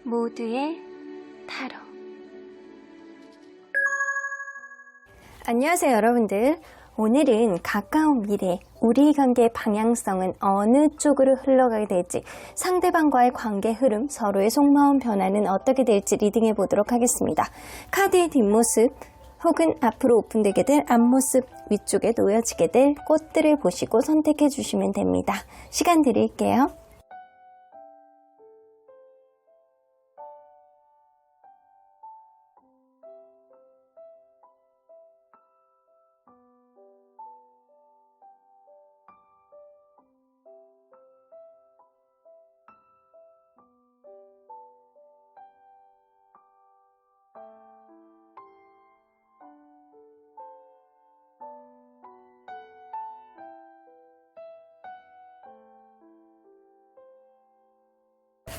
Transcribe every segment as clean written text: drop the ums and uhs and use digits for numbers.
모두의 타로. 안녕하세요 여러분들. 오늘은 가까운 미래 우리 관계의 방향성은 어느 쪽으로 흘러가게 될지, 상대방과의 관계 흐름, 서로의 속마음 변화는 어떻게 될지 리딩해 보도록 하겠습니다. 카드의 뒷모습 혹은 앞으로 오픈되게 될 앞모습, 위쪽에 놓여지게 될 꽃들을 보시고 선택해 주시면 됩니다. 시간 드릴게요.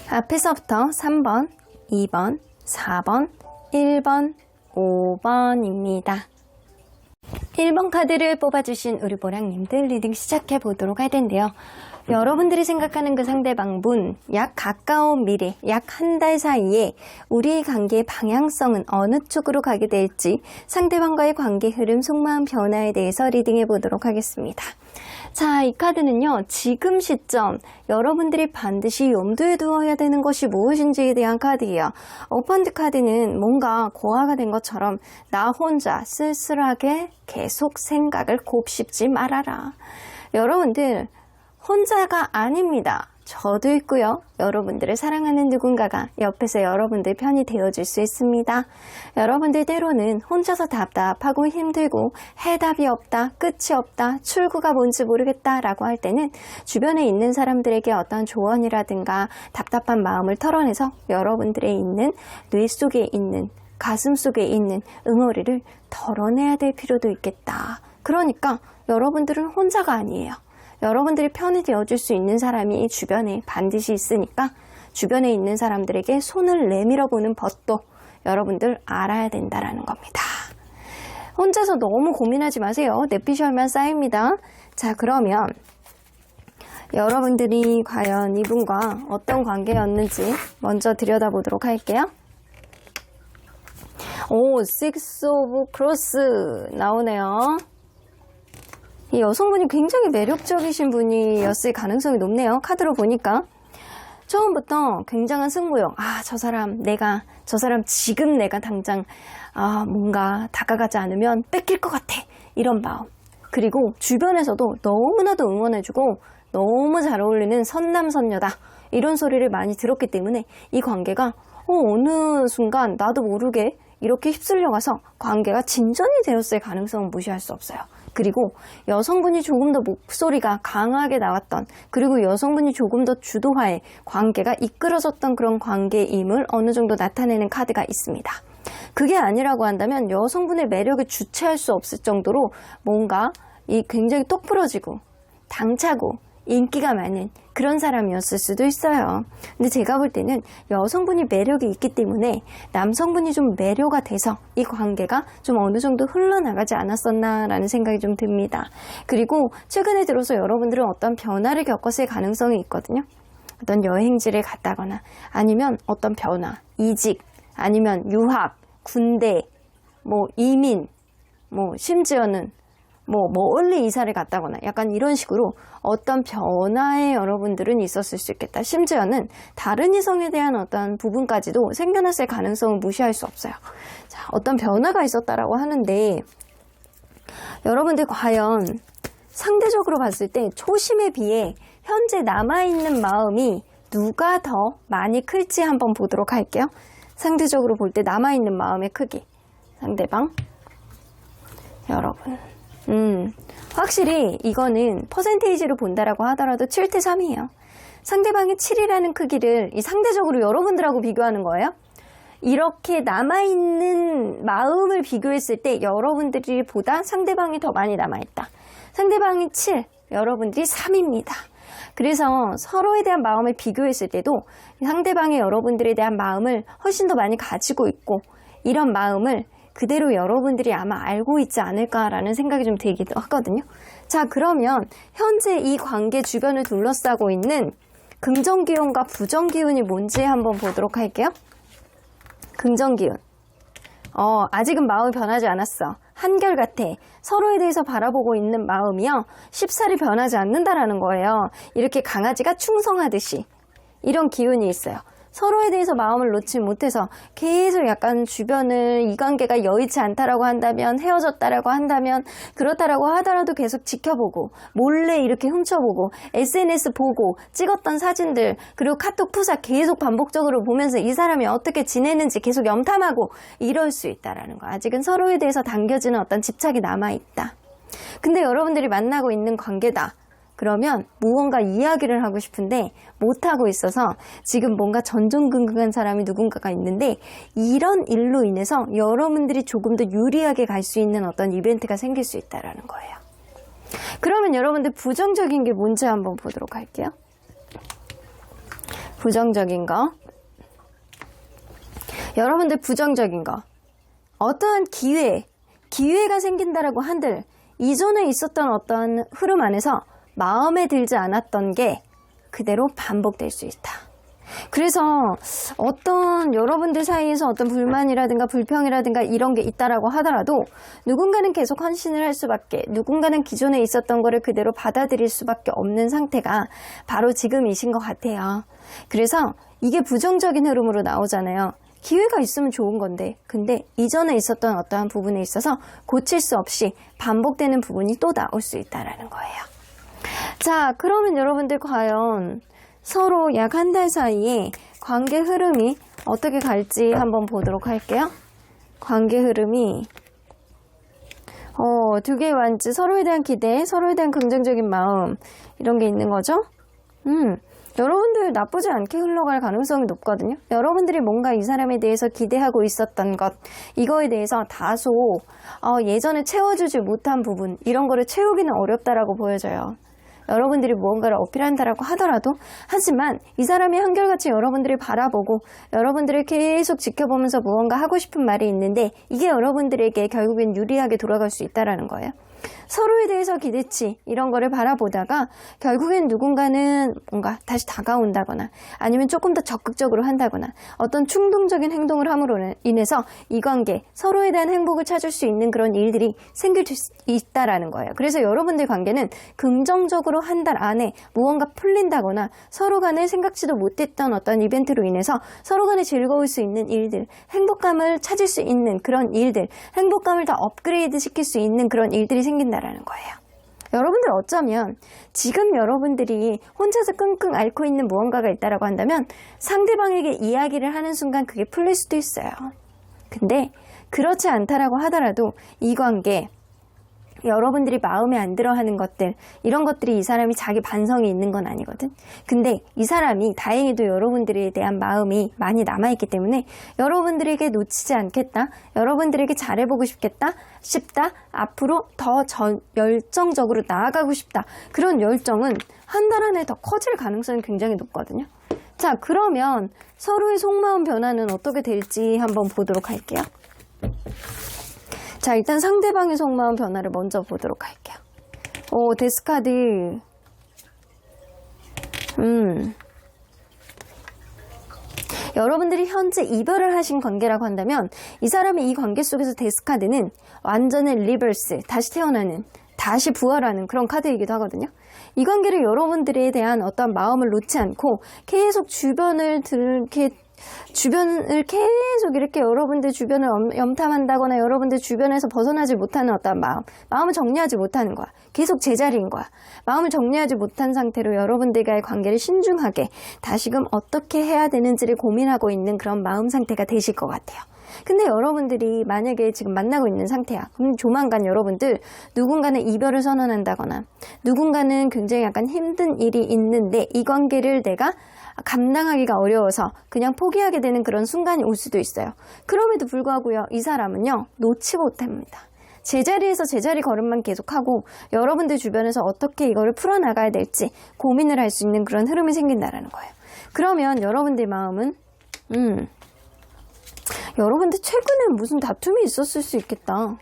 앞에서부터 3번, 2번, 4번, 1번, 5번입니다. 1번 카드를 뽑아주신 우리 보랑님들 리딩 시작해 보도록 할 텐데요. 여러분들이 생각하는 그 상대방분, 약 가까운 미래, 약 한 달 사이에 우리의 관계의 방향성은 어느 쪽으로 가게 될지, 상대방과의 관계 흐름, 속마음 변화에 대해서 리딩해 보도록 하겠습니다. 자, 이 카드는요, 지금 시점 여러분들이 반드시 염두에 두어야 되는 것이 무엇인지에 대한 카드예요. 어펀트 카드는 뭔가 고아가 된 것처럼 나 혼자 쓸쓸하게 계속 생각을 곱씹지 말아라. 여러분들 혼자가 아닙니다. 저도 있고요. 여러분들을 사랑하는 누군가가 옆에서 여러분들 편이 되어줄 수 있습니다. 여러분들 때로는 혼자서 답답하고 힘들고 해답이 없다, 끝이 없다, 출구가 뭔지 모르겠다 라고 할 때는 주변에 있는 사람들에게 어떤 조언이라든가 답답한 마음을 털어내서 여러분들의 있는 뇌 속에 있는, 가슴 속에 있는 응어리를 덜어내야 될 필요도 있겠다. 그러니까 여러분들은 혼자가 아니에요. 여러분들이 편이 되어줄 수 있는 사람이 주변에 반드시 있으니까 주변에 있는 사람들에게 손을 내밀어 보는 법도 여러분들 알아야 된다라는 겁니다. 혼자서 너무 고민하지 마세요. 내피시 얼마 쌓입니다. 자, 그러면 여러분들이 과연 이분과 어떤 관계였는지 먼저 들여다보도록 할게요. 오, 식스 오브 크로스 나오네요. 이 여성분이 굉장히 매력적이신 분이었을 가능성이 높네요. 카드로 보니까 처음부터 굉장한 승부욕. 저 사람 지금 내가 당장 뭔가 다가가지 않으면 뺏길 것 같아, 이런 마음. 그리고 주변에서도 너무나도 응원해주고 너무 잘 어울리는 선남선녀다, 이런 소리를 많이 들었기 때문에 이 관계가 어느 순간 나도 모르게 이렇게 휩쓸려가서 관계가 진전이 되었을 가능성은 무시할 수 없어요. 그리고 여성분이 조금 더 목소리가 강하게 나왔던, 그리고 여성분이 조금 더 주도하에 관계가 이끌어졌던 그런 관계임을 어느 정도 나타내는 카드가 있습니다. 그게 아니라고 한다면 여성분의 매력을 주체할 수 없을 정도로 뭔가 굉장히 똑부러지고 당차고 인기가 많은 그런 사람이었을 수도 있어요. 근데 제가 볼 때는 여성분이 매력이 있기 때문에 남성분이 좀 매료가 돼서 이 관계가 좀 어느 정도 흘러나가지 않았었나라는 생각이 좀 듭니다. 그리고 최근에 들어서 여러분들은 어떤 변화를 겪었을 가능성이 있거든요. 어떤 여행지를 갔다거나, 아니면 어떤 변화, 이직, 아니면 유학, 군대, 이민, 심지어는 멀리 이사를 갔다거나 약간 이런 식으로 어떤 변화에 여러분들은 있었을 수 있겠다. 심지어는 다른 이성에 대한 어떤 부분까지도 생겨났을 가능성은 무시할 수 없어요. 자, 어떤 변화가 있었다라고 하는데 여러분들 과연 상대적으로 봤을 때 초심에 비해 현재 남아있는 마음이 누가 더 많이 클지 한번 보도록 할게요. 상대적으로 볼 때 남아있는 마음의 크기. 상대방, 여러분. 확실히 이거는 퍼센테이지로 본다라고 하더라도 7대 3이에요. 상대방이 7이라는 크기를 상대적으로 여러분들하고 비교하는 거예요. 이렇게 남아있는 마음을 비교했을 때 여러분들이 보다 상대방이 더 많이 남아있다. 상대방이 7, 여러분들이 3입니다. 그래서 서로에 대한 마음을 비교했을 때도 상대방의 여러분들에 대한 마음을 훨씬 더 많이 가지고 있고, 이런 마음을 그대로 여러분들이 아마 알고 있지 않을까라는 생각이 좀 들기도 하거든요. 자, 그러면 현재 이 관계 주변을 둘러싸고 있는 긍정기운과 부정기운이 뭔지 한번 보도록 할게요. 긍정기운. 아직은 마음이 변하지 않았어. 한결같아. 서로에 대해서 바라보고 있는 마음이요. 쉽사리 변하지 않는다라는 거예요. 이렇게 강아지가 충성하듯이. 이런 기운이 있어요. 서로에 대해서 마음을 놓지 못해서 계속 약간 주변을 이 관계가 여의치 않다라고 한다면, 헤어졌다라고 한다면, 그렇다라고 하더라도 계속 지켜보고 몰래 이렇게 훔쳐보고 SNS 보고 찍었던 사진들 그리고 카톡 푸사 계속 반복적으로 보면서 이 사람이 어떻게 지내는지 계속 염탐하고 이럴 수 있다라는 거. 아직은 서로에 대해서 당겨지는 어떤 집착이 남아있다. 근데 여러분들이 만나고 있는 관계다. 그러면 무언가 이야기를 하고 싶은데 못하고 있어서 지금 뭔가 전전긍긍한 사람이 누군가가 있는데 이런 일로 인해서 여러분들이 조금 더 유리하게 갈 수 있는 어떤 이벤트가 생길 수 있다는 거예요. 그러면 여러분들 부정적인 게 뭔지 한번 보도록 할게요. 부정적인 거. 여러분들 부정적인 거. 어떠한 기회가 생긴다라고 한들 이전에 있었던 어떤 흐름 안에서 마음에 들지 않았던 게 그대로 반복될 수 있다. 그래서 어떤 여러분들 사이에서 어떤 불만이라든가 불평이라든가 이런 게 있다라고 하더라도 누군가는 계속 헌신을 할 수밖에, 누군가는 기존에 있었던 거를 그대로 받아들일 수밖에 없는 상태가 바로 지금이신 것 같아요. 그래서 이게 부정적인 흐름으로 나오잖아요. 기회가 있으면 좋은 건데, 근데 이전에 있었던 어떠한 부분에 있어서 고칠 수 없이 반복되는 부분이 또 나올 수 있다는 거예요. 자, 그러면 여러분들 과연 서로 약 한 달 사이에 관계 흐름이 어떻게 갈지 한번 보도록 할게요. 관계 흐름이 두 개의 완지, 서로에 대한 기대, 서로에 대한 긍정적인 마음 이런 게 있는 거죠. 여러분들 나쁘지 않게 흘러갈 가능성이 높거든요. 여러분들이 뭔가 이 사람에 대해서 기대하고 있었던 것, 이거에 대해서 다소 예전에 채워주지 못한 부분, 이런 거를 채우기는 어렵다라고 보여져요. 여러분들이 무언가를 어필한다라고 하더라도, 하지만 이 사람이 한결같이 여러분들을 바라보고 여러분들을 계속 지켜보면서 무언가 하고 싶은 말이 있는데 이게 여러분들에게 결국엔 유리하게 돌아갈 수 있다는 거예요. 서로에 대해서 기대치 이런 거를 바라보다가 결국엔 누군가는 뭔가 다시 다가온다거나 아니면 조금 더 적극적으로 한다거나 어떤 충동적인 행동을 함으로 인해서 이 관계, 서로에 대한 행복을 찾을 수 있는 그런 일들이 생길 수 있다라는 거예요. 그래서 여러분들 관계는 긍정적으로 한 달 안에 무언가 풀린다거나 서로 간에 생각지도 못했던 어떤 이벤트로 인해서 서로 간에 즐거울 수 있는 일들, 행복감을 찾을 수 있는 그런 일들, 행복감을 더 업그레이드 시킬 수 있는 그런 일들이 생긴다라는 거예요. 여러분들 어쩌면 지금 여러분들이 혼자서 끙끙 앓고 있는 무언가가 있다라고 한다면 상대방에게 이야기를 하는 순간 그게 풀릴 수도 있어요. 근데 그렇지 않다라고 하더라도 이 관계, 여러분들이 마음에 안 들어 하는 것들, 이런 것들이 이 사람이 자기 반성이 있는 건 아니거든. 근데 이 사람이 다행히도 여러분들에 대한 마음이 많이 남아있기 때문에 여러분들에게 놓치지 않겠다, 여러분들에게 잘해보고 싶다, 앞으로 더 열정적으로 나아가고 싶다. 그런 열정은 한 달 안에 더 커질 가능성이 굉장히 높거든요. 자, 그러면 서로의 속마음 변화는 어떻게 될지 한번 보도록 할게요. 자, 일단 상대방의 속마음 변화를 먼저 보도록 할게요. 데스카드. 여러분들이 현재 이별을 하신 관계라고 한다면 이 사람이 이 관계 속에서 데스카드는 완전히 리버스, 다시 태어나는, 다시 부활하는 그런 카드이기도 하거든요. 이 관계를 여러분들에 대한 어떤 마음을 놓지 않고 계속 주변을 계속 이렇게 여러분들 주변을 염탐한다거나 여러분들 주변에서 벗어나지 못하는 어떤 마음을 정리하지 못하는 거야. 계속 제자리인 거야. 마음을 정리하지 못한 상태로 여러분들과의 관계를 신중하게 다시금 어떻게 해야 되는지를 고민하고 있는 그런 마음 상태가 되실 것 같아요. 근데 여러분들이 만약에 지금 만나고 있는 상태야. 그럼 조만간 여러분들 누군가는 이별을 선언한다거나 누군가는 굉장히 약간 힘든 일이 있는데 이 관계를 내가 감당하기가 어려워서 그냥 포기하게 되는 그런 순간이 올 수도 있어요. 그럼에도 불구하고요, 이 사람은요, 놓지 못합니다. 제자리에서 제자리 걸음만 계속하고 여러분들 주변에서 어떻게 이거를 풀어나가야 될지 고민을 할 수 있는 그런 흐름이 생긴다는 거예요. 그러면 여러분들 마음은 여러분들 최근에 무슨 다툼이 있었을 수 있겠다.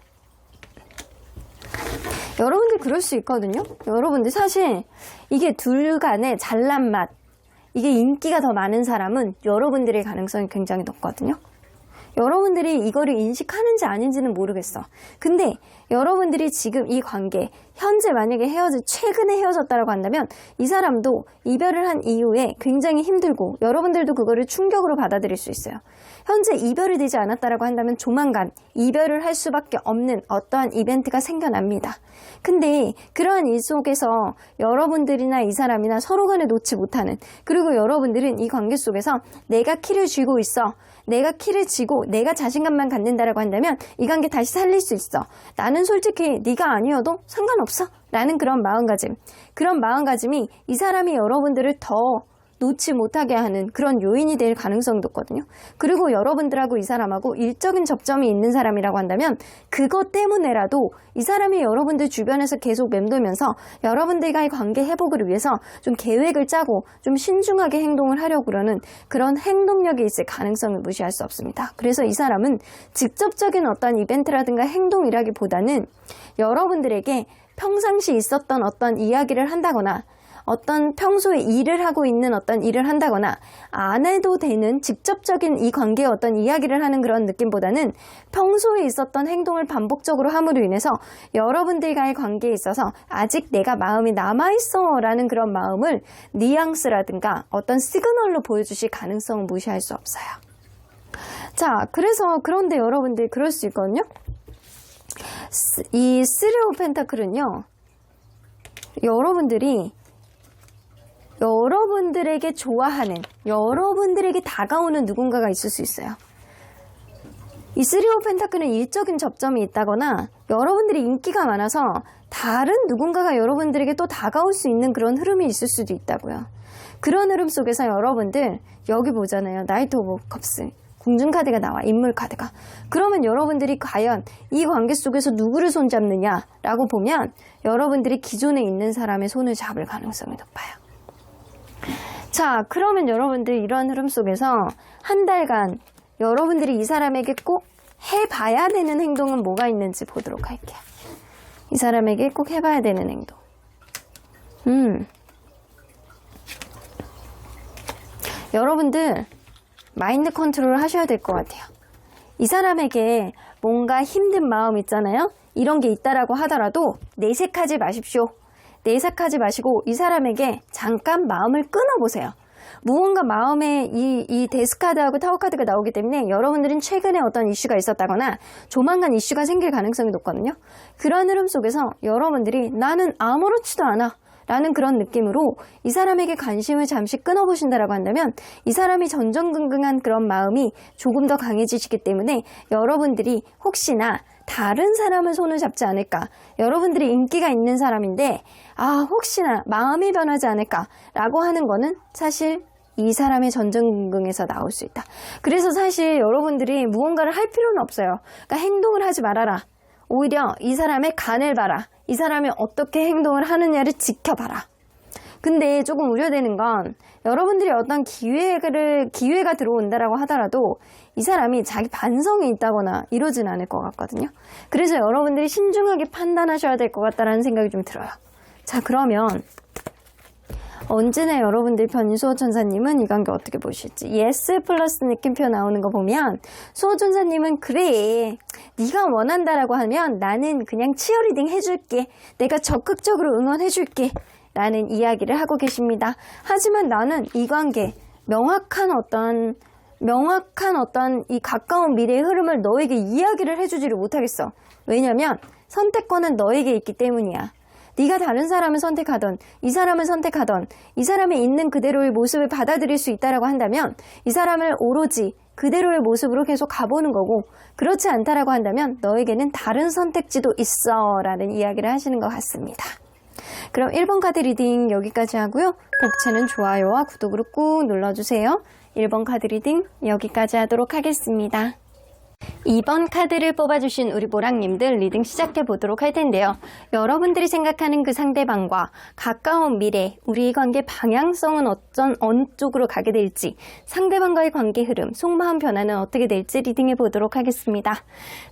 여러분들 그럴 수 있거든요. 여러분들 사실 이게 둘 간의 잘난 맛, 이게 인기가 더 많은 사람은 여러분들의 가능성이 굉장히 높거든요. 여러분들이 이거를 인식하는지 아닌지는 모르겠어. 근데 여러분들이 지금 이 관계, 현재 만약에 최근에 헤어졌다라고 한다면 이 사람도 이별을 한 이후에 굉장히 힘들고 여러분들도 그거를 충격으로 받아들일 수 있어요. 현재 이별이 되지 않았다라고 한다면 조만간 이별을 할 수밖에 없는 어떠한 이벤트가 생겨납니다. 근데 그러한 일 속에서 여러분들이나 이 사람이나 서로 간에 놓지 못하는, 그리고 여러분들은 이 관계 속에서 내가 키를 쥐고 있어, 내가 키를 쥐고 내가 자신감만 갖는다라고 한다면 이 관계 다시 살릴 수 있어, 나는 솔직히 네가 아니어도 상관없어 라는 그런 마음가짐이 이 사람이 여러분들을 더 놓지 못하게 하는 그런 요인이 될 가능성이 높거든요. 그리고 여러분들하고 이 사람하고 일적인 접점이 있는 사람이라고 한다면 그것 때문에라도 이 사람이 여러분들 주변에서 계속 맴돌면서 여러분들과의 관계 회복을 위해서 좀 계획을 짜고 좀 신중하게 행동을 하려고 그러는 그런 행동력이 있을 가능성을 무시할 수 없습니다. 그래서 이 사람은 직접적인 어떤 이벤트라든가 행동이라기보다는 여러분들에게 평상시 있었던 어떤 이야기를 한다거나 어떤 평소에 일을 하고 있는 어떤 일을 한다거나 안 해도 되는 직접적인 이 관계의 어떤 이야기를 하는 그런 느낌보다는 평소에 있었던 행동을 반복적으로 함으로 인해서 여러분들과의 관계에 있어서 아직 내가 마음이 남아있어 라는 그런 마음을 뉘앙스라든가 어떤 시그널로 보여주실 가능성은 무시할 수 없어요. 자, 그런데 여러분들 그럴 수 있거든요. 이 쓰리 오브 펜타클은요, 여러분들에게 좋아하는, 여러분들에게 다가오는 누군가가 있을 수 있어요. 이 쓰리 오브 펜타클은 일적인 접점이 있다거나 여러분들이 인기가 많아서 다른 누군가가 여러분들에게 또 다가올 수 있는 그런 흐름이 있을 수도 있다고요. 그런 흐름 속에서 여러분들 여기 보잖아요. 나이트 오브 컵스. 공중카드가 나와, 인물카드가. 그러면 여러분들이 과연 이 관계 속에서 누구를 손잡느냐라고 보면 여러분들이 기존에 있는 사람의 손을 잡을 가능성이 높아요. 자, 그러면 여러분들 이러한 흐름 속에서 한 달간 여러분들이 이 사람에게 꼭 해봐야 되는 행동은 뭐가 있는지 보도록 할게요. 이 사람에게 꼭 해봐야 되는 행동. 여러분들 마인드 컨트롤을 하셔야 될 것 같아요. 이 사람에게 뭔가 힘든 마음 있잖아요. 이런 게 있다라고 하더라도 내색하지 마십시오. 내색하지 마시고 이 사람에게 잠깐 마음을 끊어보세요. 무언가 마음에 이 데스카드하고 타워카드가 나오기 때문에 여러분들은 최근에 어떤 이슈가 있었다거나 조만간 이슈가 생길 가능성이 높거든요. 그런 흐름 속에서 여러분들이 나는 아무렇지도 않아 라는 그런 느낌으로 이 사람에게 관심을 잠시 끊어보신다라고 한다면 이 사람이 전전긍긍한 그런 마음이 조금 더 강해지시기 때문에 여러분들이 혹시나 다른 사람을 손을 잡지 않을까, 여러분들이 인기가 있는 사람인데 혹시나 마음이 변하지 않을까 라고 하는 거는 사실 이 사람의 전전긍긍에서 나올 수 있다. 그래서 사실 여러분들이 무언가를 할 필요는 없어요. 그러니까 행동을 하지 말아라. 오히려 이 사람의 간을 봐라. 이 사람이 어떻게 행동을 하느냐를 지켜봐라. 근데 조금 우려되는 건 여러분들이 어떤 기회가 들어온다라고 하더라도 이 사람이 자기 반성이 있다거나 이러진 않을 것 같거든요. 그래서 여러분들이 신중하게 판단하셔야 될 것 같다라는 생각이 좀 들어요. 자, 그러면 언제나 여러분들 편인 수호천사님은 이 관계 어떻게 보실지. 예스 플러스 느낌표 나오는 거 보면 수호천사님은 그래, 네가 원한다라고 하면 나는 그냥 치어리딩 해줄게, 내가 적극적으로 응원해줄게 라는 이야기를 하고 계십니다. 하지만 나는 이 관계 명확한 어떤 이 가까운 미래의 흐름을 너에게 이야기를 해주지를 못하겠어. 왜냐면 선택권은 너에게 있기 때문이야. 네가 다른 사람을 선택하던 이 사람을 선택하던 이 사람이 있는 그대로의 모습을 받아들일 수 있다라고 한다면 이 사람을 오로지 그대로의 모습으로 계속 가보는 거고, 그렇지 않다라고 한다면 너에게는 다른 선택지도 있어 라는 이야기를 하시는 것 같습니다. 그럼 1번 카드 리딩 여기까지 하고요. 복채는 좋아요와 구독으로 꾹 눌러주세요. 1번 카드 리딩 여기까지 하도록 하겠습니다. 2번 카드를 뽑아주신 우리 보랑님들 리딩 시작해 보도록 할 텐데요. 여러분들이 생각하는 그 상대방과 가까운 미래, 우리의 관계 방향성은 어느 쪽으로 가게 될지, 상대방과의 관계 흐름, 속마음 변화는 어떻게 될지 리딩해 보도록 하겠습니다.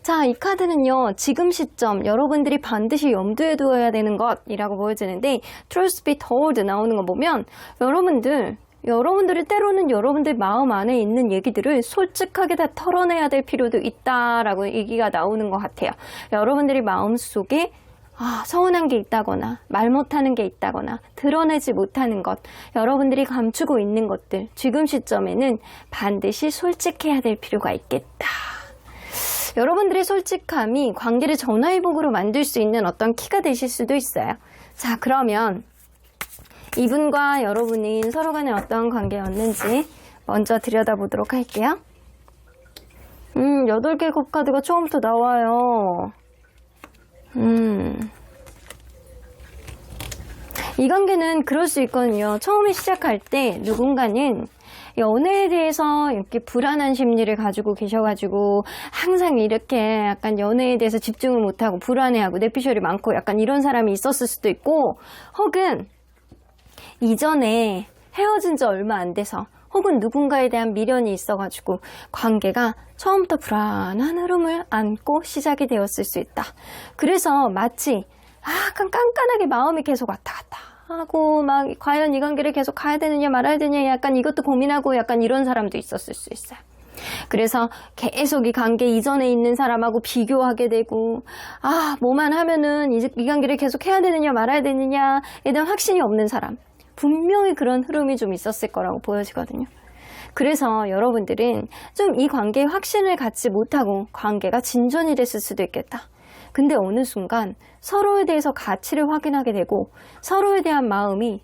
자, 이 카드는요, 지금 시점 여러분들이 반드시 염두에 두어야 되는 것이라고 보여지는데 Truth be told 나오는 거 보면 여러분들 여러분들이 때로는 여러분들 마음 안에 있는 얘기들을 솔직하게 다 털어내야 될 필요도 있다라고 얘기가 나오는 것 같아요. 여러분들이 마음속에 서운한 게 있다거나 말 못하는 게 있다거나 드러내지 못하는 것, 여러분들이 감추고 있는 것들, 지금 시점에는 반드시 솔직해야 될 필요가 있겠다. 여러분들의 솔직함이 관계를 전화위복으로 만들 수 있는 어떤 키가 되실 수도 있어요. 자, 그러면 이분과 여러분이 서로 간에 어떤 관계였는지 먼저 들여다보도록 할게요. 8개 컵 카드가 처음부터 나와요. 이 관계는 그럴 수 있거든요. 처음에 시작할 때 누군가는 연애에 대해서 이렇게 불안한 심리를 가지고 계셔가지고 항상 이렇게 약간 연애에 대해서 집중을 못하고 불안해하고 내피셜이 많고 약간 이런 사람이 있었을 수도 있고, 혹은 이전에 헤어진 지 얼마 안 돼서 혹은 누군가에 대한 미련이 있어가지고 관계가 처음부터 불안한 흐름을 안고 시작이 되었을 수 있다. 그래서 마치 약간 깐깐하게 마음이 계속 왔다 갔다 하고 막 과연 이 관계를 계속 가야 되느냐 말아야 되느냐 약간 이것도 고민하고 약간 이런 사람도 있었을 수 있어요. 그래서 계속 이 관계 이전에 있는 사람하고 비교하게 되고 뭐만 하면은 이 관계를 계속 해야 되느냐 말아야 되느냐에 대한 확신이 없는 사람, 분명히 그런 흐름이 좀 있었을 거라고 보여지거든요. 그래서 여러분들은 좀 이 관계에 확신을 갖지 못하고 관계가 진전이 됐을 수도 있겠다. 근데 어느 순간 서로에 대해서 가치를 확인하게 되고 서로에 대한 마음이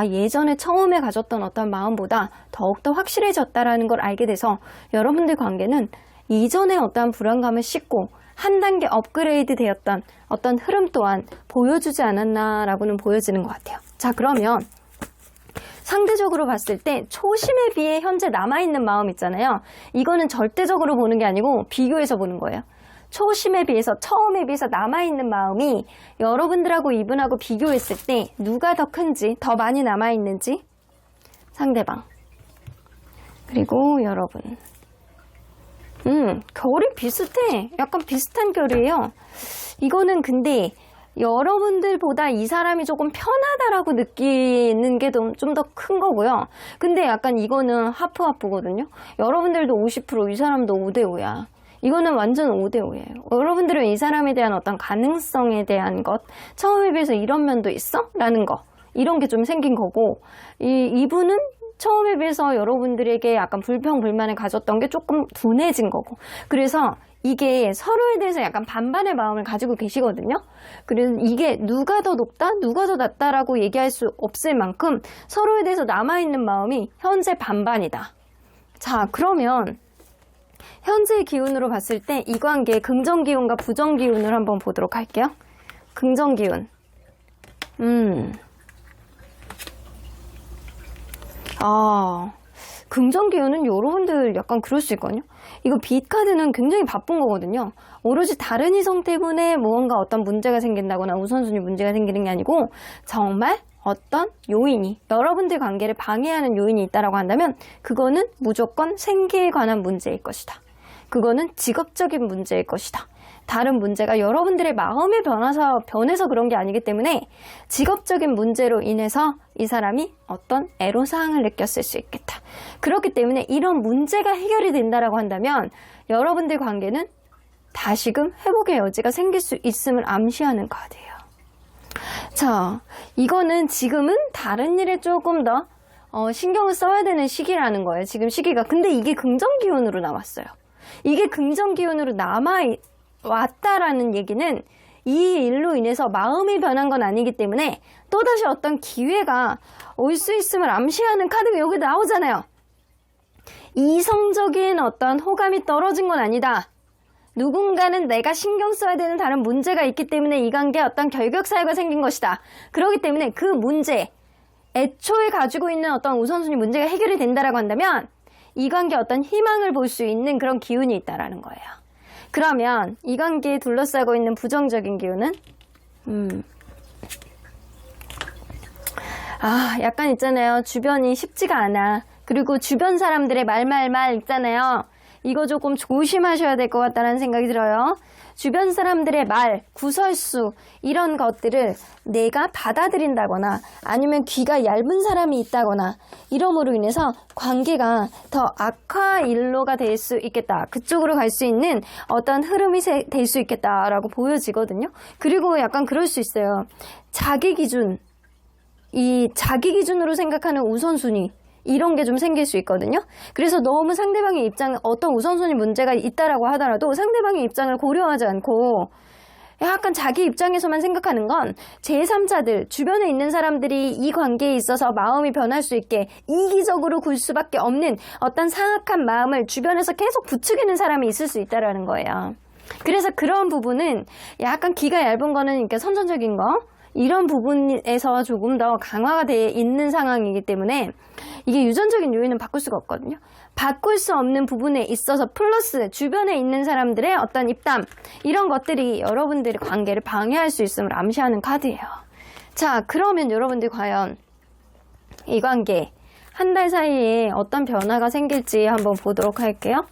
예전에 처음에 가졌던 어떤 마음보다 더욱더 확실해졌다라는 걸 알게 돼서 여러분들 관계는 이전의 어떤 불안감을 씻고 한 단계 업그레이드 되었던 어떤 흐름 또한 보여주지 않았나라고는 보여지는 것 같아요. 자, 그러면 상대적으로 봤을 때 초심에 비해 현재 남아있는 마음 있잖아요. 이거는 절대적으로 보는 게 아니고 비교해서 보는 거예요. 초심에 비해서, 처음에 비해서 남아있는 마음이 여러분들하고 이분하고 비교했을 때 누가 더 큰지, 더 많이 남아있는지, 상대방 그리고 여러분. 결이 비슷해. 약간 비슷한 결이에요. 이거는 근데 여러분들보다 이 사람이 조금 편하다라고 느끼는 게 좀 더 큰 거고요. 근데 약간 이거는 하프하프거든요. 여러분들도 50%, 이 사람도 5대5야. 이거는 완전 5대5예요. 여러분들은 이 사람에 대한 어떤 가능성에 대한 것, 처음에 비해서 이런 면도 있어? 라는 거, 이런 게 좀 생긴 거고, 이분은 처음에 비해서 여러분들에게 약간 불평불만을 가졌던 게 조금 둔해진 거고, 그래서 이게 서로에 대해서 약간 반반의 마음을 가지고 계시거든요. 그래서 이게 누가 더 높다, 누가 더 낮다라고 얘기할 수 없을 만큼 서로에 대해서 남아있는 마음이 현재 반반이다. 자, 그러면 현재의 기운으로 봤을 때 이 관계의 긍정 기운과 부정 기운을 한번 보도록 할게요. 긍정 기운. 긍정 기운은 여러분들 약간 그럴 수 있거든요. 이거 빛 카드는 굉장히 바쁜 거거든요. 오로지 다른 이성 때문에 무언가 어떤 문제가 생긴다거나 우선순위 문제가 생기는 게 아니고 정말 어떤 요인이, 여러분들 관계를 방해하는 요인이 있다라고 한다면 그거는 무조건 생계에 관한 문제일 것이다. 그거는 직업적인 문제일 것이다. 다른 문제가 여러분들의 마음에 변해서 그런 게 아니기 때문에 직업적인 문제로 인해서 이 사람이 어떤 애로사항을 느꼈을 수 있겠다. 그렇기 때문에 이런 문제가 해결이 된다라고 한다면 여러분들 관계는 다시금 회복의 여지가 생길 수 있음을 암시하는 카드예요. 자, 이거는 지금은 다른 일에 조금 더 신경을 써야 되는 시기라는 거예요. 지금 시기가. 근데 이게 긍정 기운으로 나왔어요. 이게 긍정 기운으로 왔다라는 얘기는 이 일로 인해서 마음이 변한 건 아니기 때문에 또다시 어떤 기회가 올 수 있음을 암시하는 카드가 여기 나오잖아요. 이성적인 어떤 호감이 떨어진 건 아니다. 누군가는 내가 신경 써야 되는 다른 문제가 있기 때문에 이 관계에 어떤 결격 사유가 생긴 것이다. 그렇기 때문에 그 문제, 애초에 가지고 있는 어떤 우선순위 문제가 해결이 된다라고 한다면 이 관계에 어떤 희망을 볼 수 있는 그런 기운이 있다라는 거예요. 그러면 이 관계에 둘러싸고 있는 부정적인 기운은 약간 있잖아요. 주변이 쉽지가 않아. 그리고 주변 사람들의 말 있잖아요. 이거 조금 조심하셔야 될 것 같다는 생각이 들어요. 주변 사람들의 말, 구설수 이런 것들을 내가 받아들인다거나 아니면 귀가 얇은 사람이 있다거나 이러므로 인해서 관계가 더 악화일로가 될 수 있겠다. 그쪽으로 갈 수 있는 어떤 흐름이 될 수 있겠다라고 보여지거든요. 그리고 약간 그럴 수 있어요. 자기 기준, 이 자기 기준으로 생각하는 우선순위 이런 게 좀 생길 수 있거든요. 그래서 너무 상대방의 입장, 어떤 우선순위 문제가 있다라고 하더라도 상대방의 입장을 고려하지 않고 약간 자기 입장에서만 생각하는 건 제3자들, 주변에 있는 사람들이 이 관계에 있어서 마음이 변할 수 있게 이기적으로 굴 수밖에 없는 어떤 사악한 마음을 주변에서 계속 부추기는 사람이 있을 수 있다라는 거예요. 그래서 그런 부분은 약간 귀가 얇은 거는 이렇게 선천적인 거, 이런 부분에서 조금 더 강화가 되어 있는 상황이기 때문에 이게 유전적인 요인은 바꿀 수가 없거든요. 바꿀 수 없는 부분에 있어서 플러스 주변에 있는 사람들의 어떤 입담 이런 것들이 여러분들의 관계를 방해할 수 있음을 암시하는 카드예요. 자, 그러면 여러분들 과연 이 관계 한 달 사이에 어떤 변화가 생길지 한번 보도록 할게요.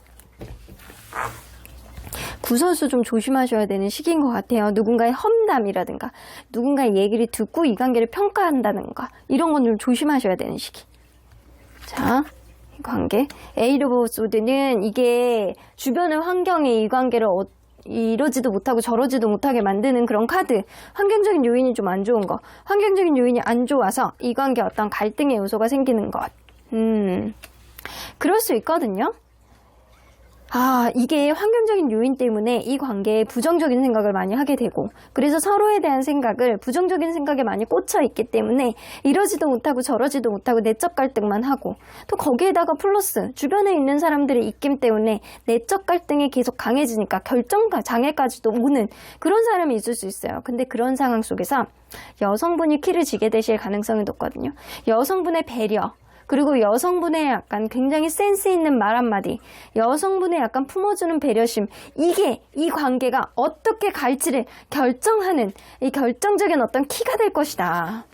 구설수 좀 조심하셔야 되는 시기인 것 같아요. 누군가의 험담이라든가 누군가의 얘기를 듣고 이 관계를 평가한다든가 이런 건 좀 조심하셔야 되는 시기. 자, 이 관계 에이드 오브 소드는 이게 주변의 환경에 이 관계를 이러지도 못하고 저러지도 못하게 만드는 그런 카드. 환경적인 요인이 좀 안 좋은 거, 환경적인 요인이 안 좋아서 이 관계에 어떤 갈등의 요소가 생기는 것. 그럴 수 있거든요. 이게 환경적인 요인 때문에 이 관계에 부정적인 생각을 많이 하게 되고, 그래서 서로에 대한 생각을 부정적인 생각에 많이 꽂혀 있기 때문에 이러지도 못하고 저러지도 못하고 내적 갈등만 하고, 또 거기에다가 플러스 주변에 있는 사람들의 입김 때문에 내적 갈등이 계속 강해지니까 결정 장애까지도 오는 그런 사람이 있을 수 있어요. 근데 그런 상황 속에서 여성분이 키를 쥐게 되실 가능성이 높거든요. 여성분의 배려, 그리고 여성분의 약간 굉장히 센스 있는 말 한마디, 여성분의 약간 품어주는 배려심, 이게 이 관계가 어떻게 갈지를 결정하는 이 결정적인 어떤 키가 될 것이다.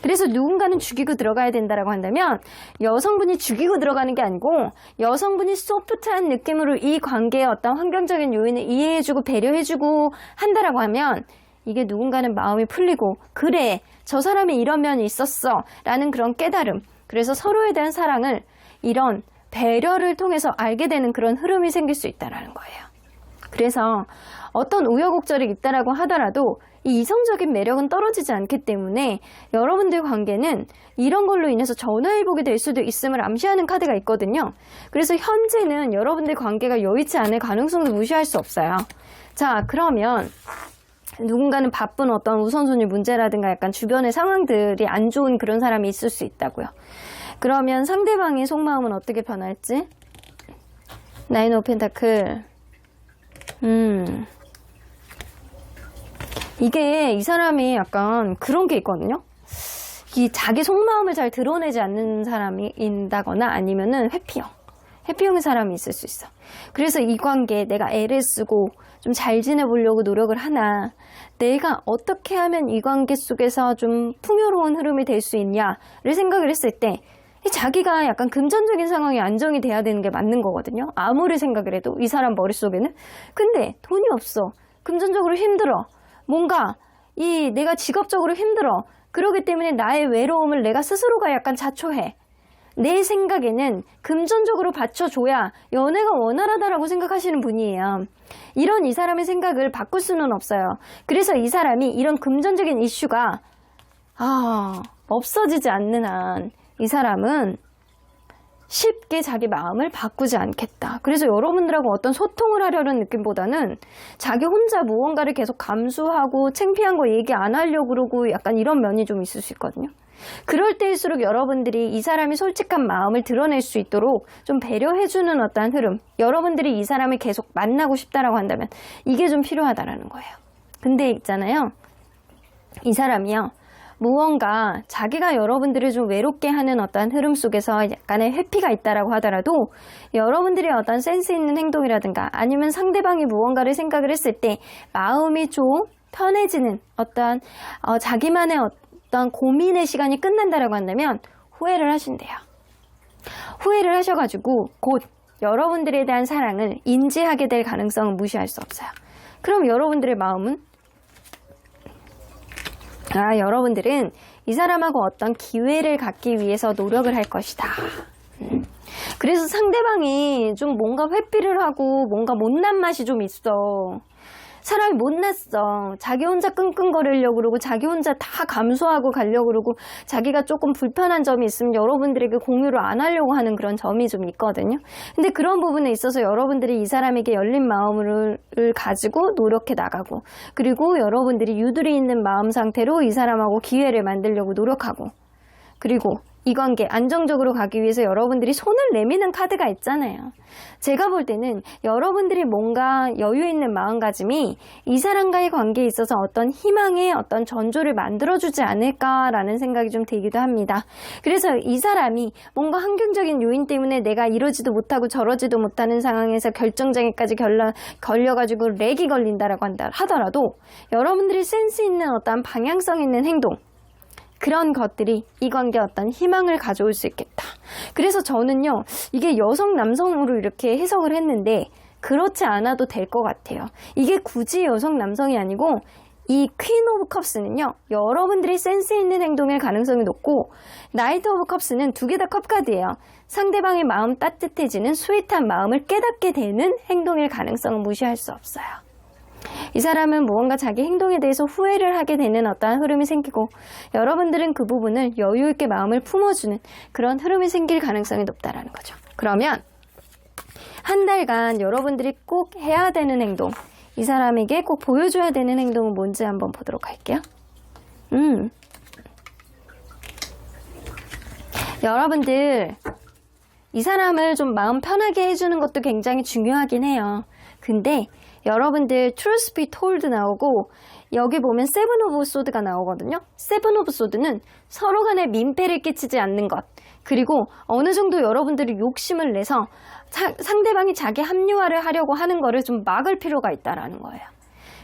그래서 누군가는 죽이고 들어가야 된다라고 한다면 여성분이 죽이고 들어가는 게 아니고 여성분이 소프트한 느낌으로 이 관계의 어떤 환경적인 요인을 이해해주고 배려해주고 한다라고 하면 이게 누군가는 마음이 풀리고, 그래, 저 사람이 이런 면이 있었어 라는 그런 깨달음, 그래서 서로에 대한 사랑을 이런 배려를 통해서 알게 되는 그런 흐름이 생길 수 있다는 거예요. 그래서 어떤 우여곡절이 있다라고 하더라도 이 이성적인 매력은 떨어지지 않기 때문에 여러분들 관계는 이런 걸로 인해서 전화위복이 될 수도 있음을 암시하는 카드가 있거든요. 그래서 현재는 여러분들 관계가 여의치 않을 가능성도 무시할 수 없어요. 자, 그러면 누군가는 바쁜 어떤 우선순위 문제라든가 약간 주변의 상황들이 안 좋은 그런 사람이 있을 수 있다고요. 그러면 상대방의 속마음은 어떻게 변할지? 나인 오브 펜타클. 이게 이 사람이 약간 그런 게 있거든요. 이 자기 속마음을 잘 드러내지 않는 사람이 있다거나 아니면은 회피형의 사람이 있을 수 있어. 그래서 이 관계에 내가 애를 쓰고 좀 잘 지내보려고 노력을 하나, 내가 어떻게 하면 이 관계 속에서 좀 풍요로운 흐름이 될 수 있냐를 생각을 했을 때 자기가 약간 금전적인 상황이 안정이 돼야 되는 게 맞는 거거든요. 아무리 생각을 해도 이 사람 머릿속에는. 근데 돈이 없어. 금전적으로 힘들어. 뭔가 내가 직업적으로 힘들어. 그러기 때문에 나의 외로움을 내가 스스로가 약간 자초해. 내 생각에는 금전적으로 받쳐줘야 연애가 원활하다라고 생각하시는 분이에요. 이런 이 사람의 생각을 바꿀 수는 없어요. 그래서 이 사람이 이런 금전적인 이슈가 없어지지 않는 한 이 사람은 쉽게 자기 마음을 바꾸지 않겠다. 그래서 여러분들하고 어떤 소통을 하려는 느낌보다는 자기 혼자 무언가를 계속 감수하고 창피한 거 얘기 안 하려고 그러고 약간 이런 면이 좀 있을 수 있거든요. 그럴 때일수록 여러분들이 이 사람이 솔직한 마음을 드러낼 수 있도록 좀 배려해주는 어떠한 흐름, 여러분들이 이 사람을 계속 만나고 싶다라고 한다면 이게 좀 필요하다라는 거예요. 근데 있잖아요, 이 사람이요, 무언가 자기가 여러분들을 좀 외롭게 하는 어떠한 흐름 속에서 약간의 회피가 있다라고 하더라도 여러분들의 어떤 센스 있는 행동이라든가 아니면 상대방이 무언가를 생각을 했을 때 마음이 좀 편해지는 어떠한 자기만의 어떤 고민의 시간이 끝난다라고 한다면 후회를 하신대요. 후회를 하셔가지고 곧 여러분들에 대한 사랑을 인지하게 될 가능성은 무시할 수 없어요. 그럼 여러분들의 마음은? 여러분들은 이 사람하고 어떤 기회를 갖기 위해서 노력을 할 것이다. 그래서 상대방이 좀 뭔가 회피를 하고 뭔가 못난 맛이 좀 있어. 사람이 못났어. 자기 혼자 끙끙거리려고 그러고 자기 혼자 다 감수하고 가려고 그러고 자기가 조금 불편한 점이 있으면 여러분들에게 공유를 안 하려고 하는 그런 점이 좀 있거든요. 근데 그런 부분에 있어서 여러분들이 이 사람에게 열린 마음을 가지고 노력해 나가고, 그리고 여러분들이 유두리 있는 마음 상태로 이 사람하고 기회를 만들려고 노력하고, 그리고 이 관계 안정적으로 가기 위해서 여러분들이 손을 내미는 카드가 있잖아요. 제가 볼 때는 여러분들이 뭔가 여유 있는 마음가짐이 이 사람과의 관계에 있어서 어떤 희망의 어떤 전조를 만들어주지 않을까라는 생각이 좀 들기도 합니다. 그래서 이 사람이 뭔가 환경적인 요인 때문에 내가 이러지도 못하고 저러지도 못하는 상황에서 결정장애까지 걸려가지고 렉이 걸린다라고 하더라도 여러분들이 센스 있는 어떤 방향성 있는 행동, 그런 것들이 이 관계에 어떤 희망을 가져올 수 있겠다. 그래서 저는요, 이게 여성, 남성으로 이렇게 해석을 했는데 그렇지 않아도 될 것 같아요. 이게 굳이 여성, 남성이 아니고 이 퀸 오브 컵스는요, 여러분들이 센스 있는 행동일 가능성이 높고, 나이트 오브 컵스는 두 개 다 컵카드예요. 상대방의 마음 따뜻해지는 스윗한 마음을 깨닫게 되는 행동일 가능성은 무시할 수 없어요. 이 사람은 무언가 자기 행동에 대해서 후회를 하게 되는 어떠한 흐름이 생기고, 여러분들은 그 부분을 여유 있게 마음을 품어주는 그런 흐름이 생길 가능성이 높다라는 거죠. 그러면 한 달간 여러분들이 꼭 해야 되는 행동, 이 사람에게 꼭 보여줘야 되는 행동은 뭔지 한번 보도록 할게요. 여러분들, 이 사람을 좀 마음 편하게 해주는 것도 굉장히 중요하긴 해요. 근데 여러분들 Truth be told 나오고, 여기 보면 세븐 오브 소드가 나오거든요. 세븐 오브 소드는 서로 간에 민폐를 끼치지 않는 것, 그리고 어느 정도 여러분들이 욕심을 내서 상대방이 자기 합리화를 하려고 하는 거를 좀 막을 필요가 있다라는 거예요.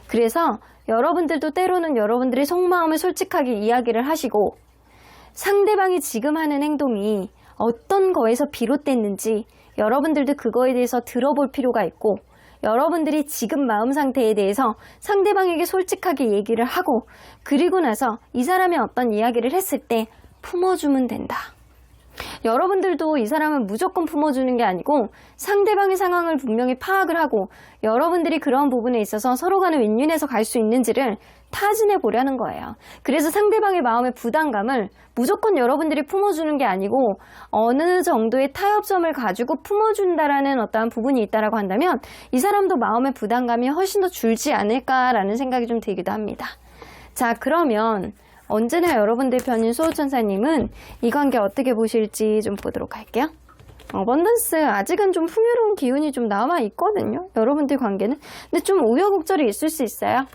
그래서 여러분들도 때로는 여러분들의 속마음을 솔직하게 이야기를 하시고, 상대방이 지금 하는 행동이 어떤 거에서 비롯됐는지 여러분들도 그거에 대해서 들어볼 필요가 있고, 여러분들이 지금 마음 상태에 대해서 상대방에게 솔직하게 얘기를 하고, 그리고 나서 이 사람이 어떤 이야기를 했을 때 품어주면 된다. 여러분들도 이 사람을 무조건 품어주는 게 아니고 상대방의 상황을 분명히 파악을 하고, 여러분들이 그런 부분에 있어서 서로 간에 윈윈해서 갈 수 있는지를 타진해 보려는 거예요. 그래서 상대방의 마음의 부담감을 무조건 여러분들이 품어주는 게 아니고 어느 정도의 타협점을 가지고 품어준다라는 어떠한 부분이 있다라고 한다면 이 사람도 마음의 부담감이 훨씬 더 줄지 않을까라는 생각이 좀 들기도 합니다. 자, 그러면 언제나 여러분들 편인 수호천사님은 이 관계 어떻게 보실지 좀 보도록 할게요. 어번던스, 아직은 좀 풍요로운 기운이 좀 남아 있거든요, 여러분들 관계는. 근데 좀 우여곡절이 있을 수 있어요.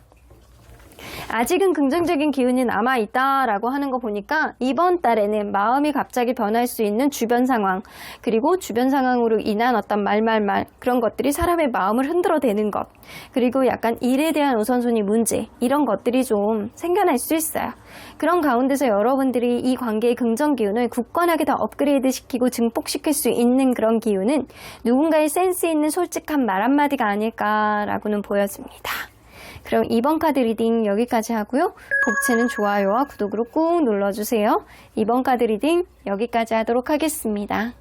아직은 긍정적인 기운이 남아있다라고 하는 거 보니까 이번 달에는 마음이 갑자기 변할 수 있는 주변 상황, 그리고 주변 상황으로 인한 어떤 말말말, 그런 것들이 사람의 마음을 흔들어대는 것, 그리고 약간 일에 대한 우선순위 문제, 이런 것들이 좀 생겨날 수 있어요. 그런 가운데서 여러분들이 이 관계의 긍정 기운을 굳건하게 더 업그레이드 시키고 증폭시킬 수 있는 그런 기운은 누군가의 센스 있는 솔직한 말 한마디가 아닐까라고는 보여집니다. 그럼 이번 카드 리딩 여기까지 하고요. 복채는 좋아요와 구독으로 꾹 눌러주세요. 이번 카드 리딩 여기까지 하도록 하겠습니다.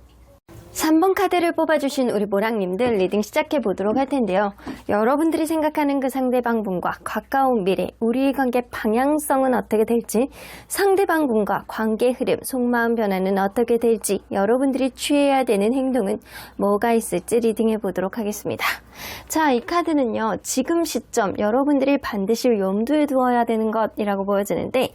3번 카드를 뽑아주신 우리 모랑님들 리딩 시작해 보도록 할 텐데요. 여러분들이 생각하는 그 상대방분과 가까운 미래, 우리의 관계 방향성은 어떻게 될지, 상대방분과 관계 흐름, 속마음 변화는 어떻게 될지, 여러분들이 취해야 되는 행동은 뭐가 있을지 리딩해 보도록 하겠습니다. 자, 이 카드는요, 지금 시점 여러분들이 반드시 염두에 두어야 되는 것이라고 보여지는데,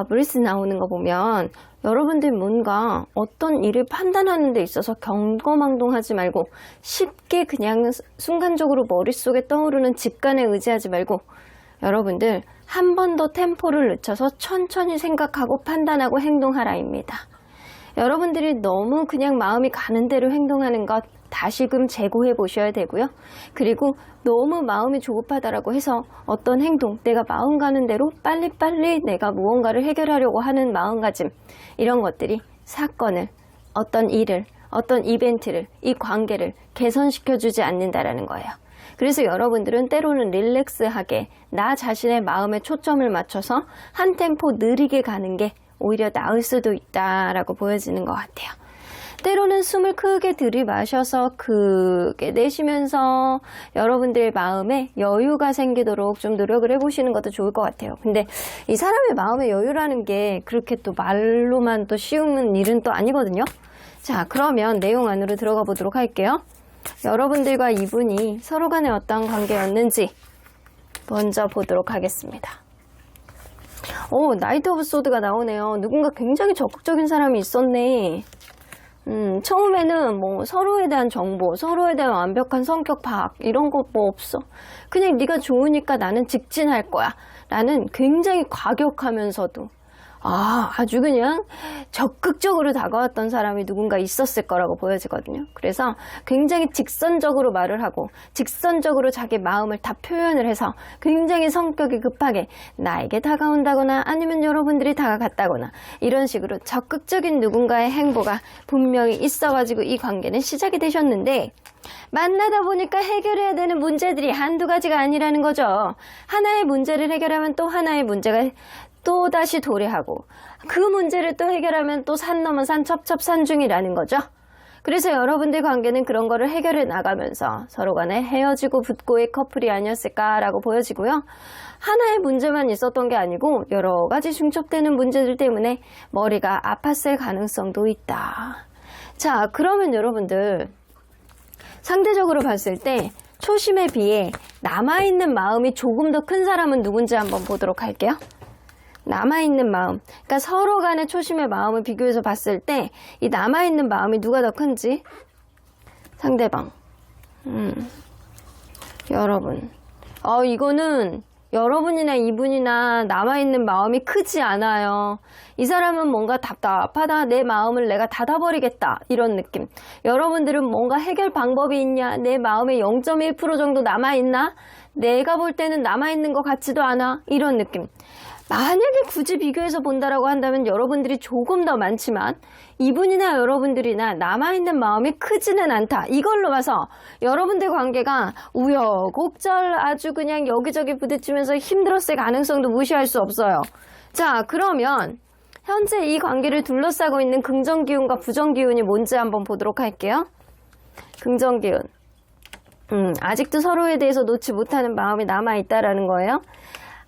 브리스 나오는 거 보면 여러분들 뭔가 어떤 일을 판단하는 데 있어서 경거망동하지 말고, 쉽게 그냥 순간적으로 머릿속에 떠오르는 직관에 의지하지 말고, 여러분들 한 번 더 템포를 늦춰서 천천히 생각하고 판단하고 행동하라입니다. 여러분들이 너무 그냥 마음이 가는 대로 행동하는 것 다시금 재고해 보셔야 되고요. 그리고 너무 마음이 조급하다라고 해서 어떤 행동, 내가 마음 가는 대로 빨리빨리 내가 무언가를 해결하려고 하는 마음가짐, 이런 것들이 사건을, 어떤 일을, 어떤 이벤트를, 이 관계를 개선시켜주지 않는다라는 거예요. 그래서 여러분들은 때로는 릴렉스하게 나 자신의 마음에 초점을 맞춰서 한 템포 느리게 가는 게 오히려 나을 수도 있다라고 보여지는 것 같아요. 때로는 숨을 크게 들이마셔서 크게 내쉬면서 여러분들의 마음에 여유가 생기도록 좀 노력을 해보시는 것도 좋을 것 같아요. 근데 이 사람의 마음의 여유라는 게 그렇게 또 말로만 또 쉬운 일은 또 아니거든요. 자, 그러면 내용 안으로 들어가 보도록 할게요. 여러분들과 이분이 서로 간에 어떤 관계였는지 먼저 보도록 하겠습니다. 나이트 오브 소드가 나오네요. 누군가 굉장히 적극적인 사람이 있었네. 처음에는 뭐 서로에 대한 정보, 서로에 대한 완벽한 성격 파악 이런 거 뭐 없어. 그냥 네가 좋으니까 나는 직진할 거야 라는 굉장히 과격하면서도 아주 그냥 적극적으로 다가왔던 사람이 누군가 있었을 거라고 보여지거든요. 그래서 굉장히 직선적으로 말을 하고 직선적으로 자기 마음을 다 표현을 해서 굉장히 성격이 급하게 나에게 다가온다거나 아니면 여러분들이 다가갔다거나 이런 식으로 적극적인 누군가의 행보가 분명히 있어가지고 이 관계는 시작이 되셨는데, 만나다 보니까 해결해야 되는 문제들이 한두 가지가 아니라는 거죠. 하나의 문제를 해결하면 또 하나의 문제가 또다시 도래하고 그 문제를 또 해결하면 또 산 넘어 산 첩첩산중이라는 거죠. 그래서 여러분들 관계는 그런 거를 해결해 나가면서 서로 간에 헤어지고 붙고의 커플이 아니었을까라고 보여지고요. 하나의 문제만 있었던 게 아니고 여러 가지 중첩되는 문제들 때문에 머리가 아팠을 가능성도 있다. 자, 그러면 여러분들 상대적으로 봤을 때 초심에 비해 남아있는 마음이 조금 더 큰 사람은 누군지 한번 보도록 할게요. 남아있는 마음, 그러니까 서로 간의 초심의 마음을 비교해서 봤을 때 이 남아있는 마음이 누가 더 큰지. 상대방. 여러분. 이거는 여러분이나 이분이나 남아있는 마음이 크지 않아요. 이 사람은 뭔가 답답하다, 내 마음을 내가 닫아버리겠다 이런 느낌. 여러분들은 뭔가 해결 방법이 있냐, 내 마음에 0.1% 정도 남아있나, 내가 볼 때는 남아있는 것 같지도 않아 이런 느낌. 만약에 굳이 비교해서 본다라고 한다면 여러분들이 조금 더 많지만 이분이나 여러분들이나 남아있는 마음이 크지는 않다. 이걸로 봐서 여러분들 관계가 우여곡절 아주 그냥 여기저기 부딪히면서 힘들었을 가능성도 무시할 수 없어요. 자, 그러면 현재 이 관계를 둘러싸고 있는 긍정기운과 부정기운이 뭔지 한번 보도록 할게요. 긍정기운. 아직도 서로에 대해서 놓지 못하는 마음이 남아있다라는 거예요.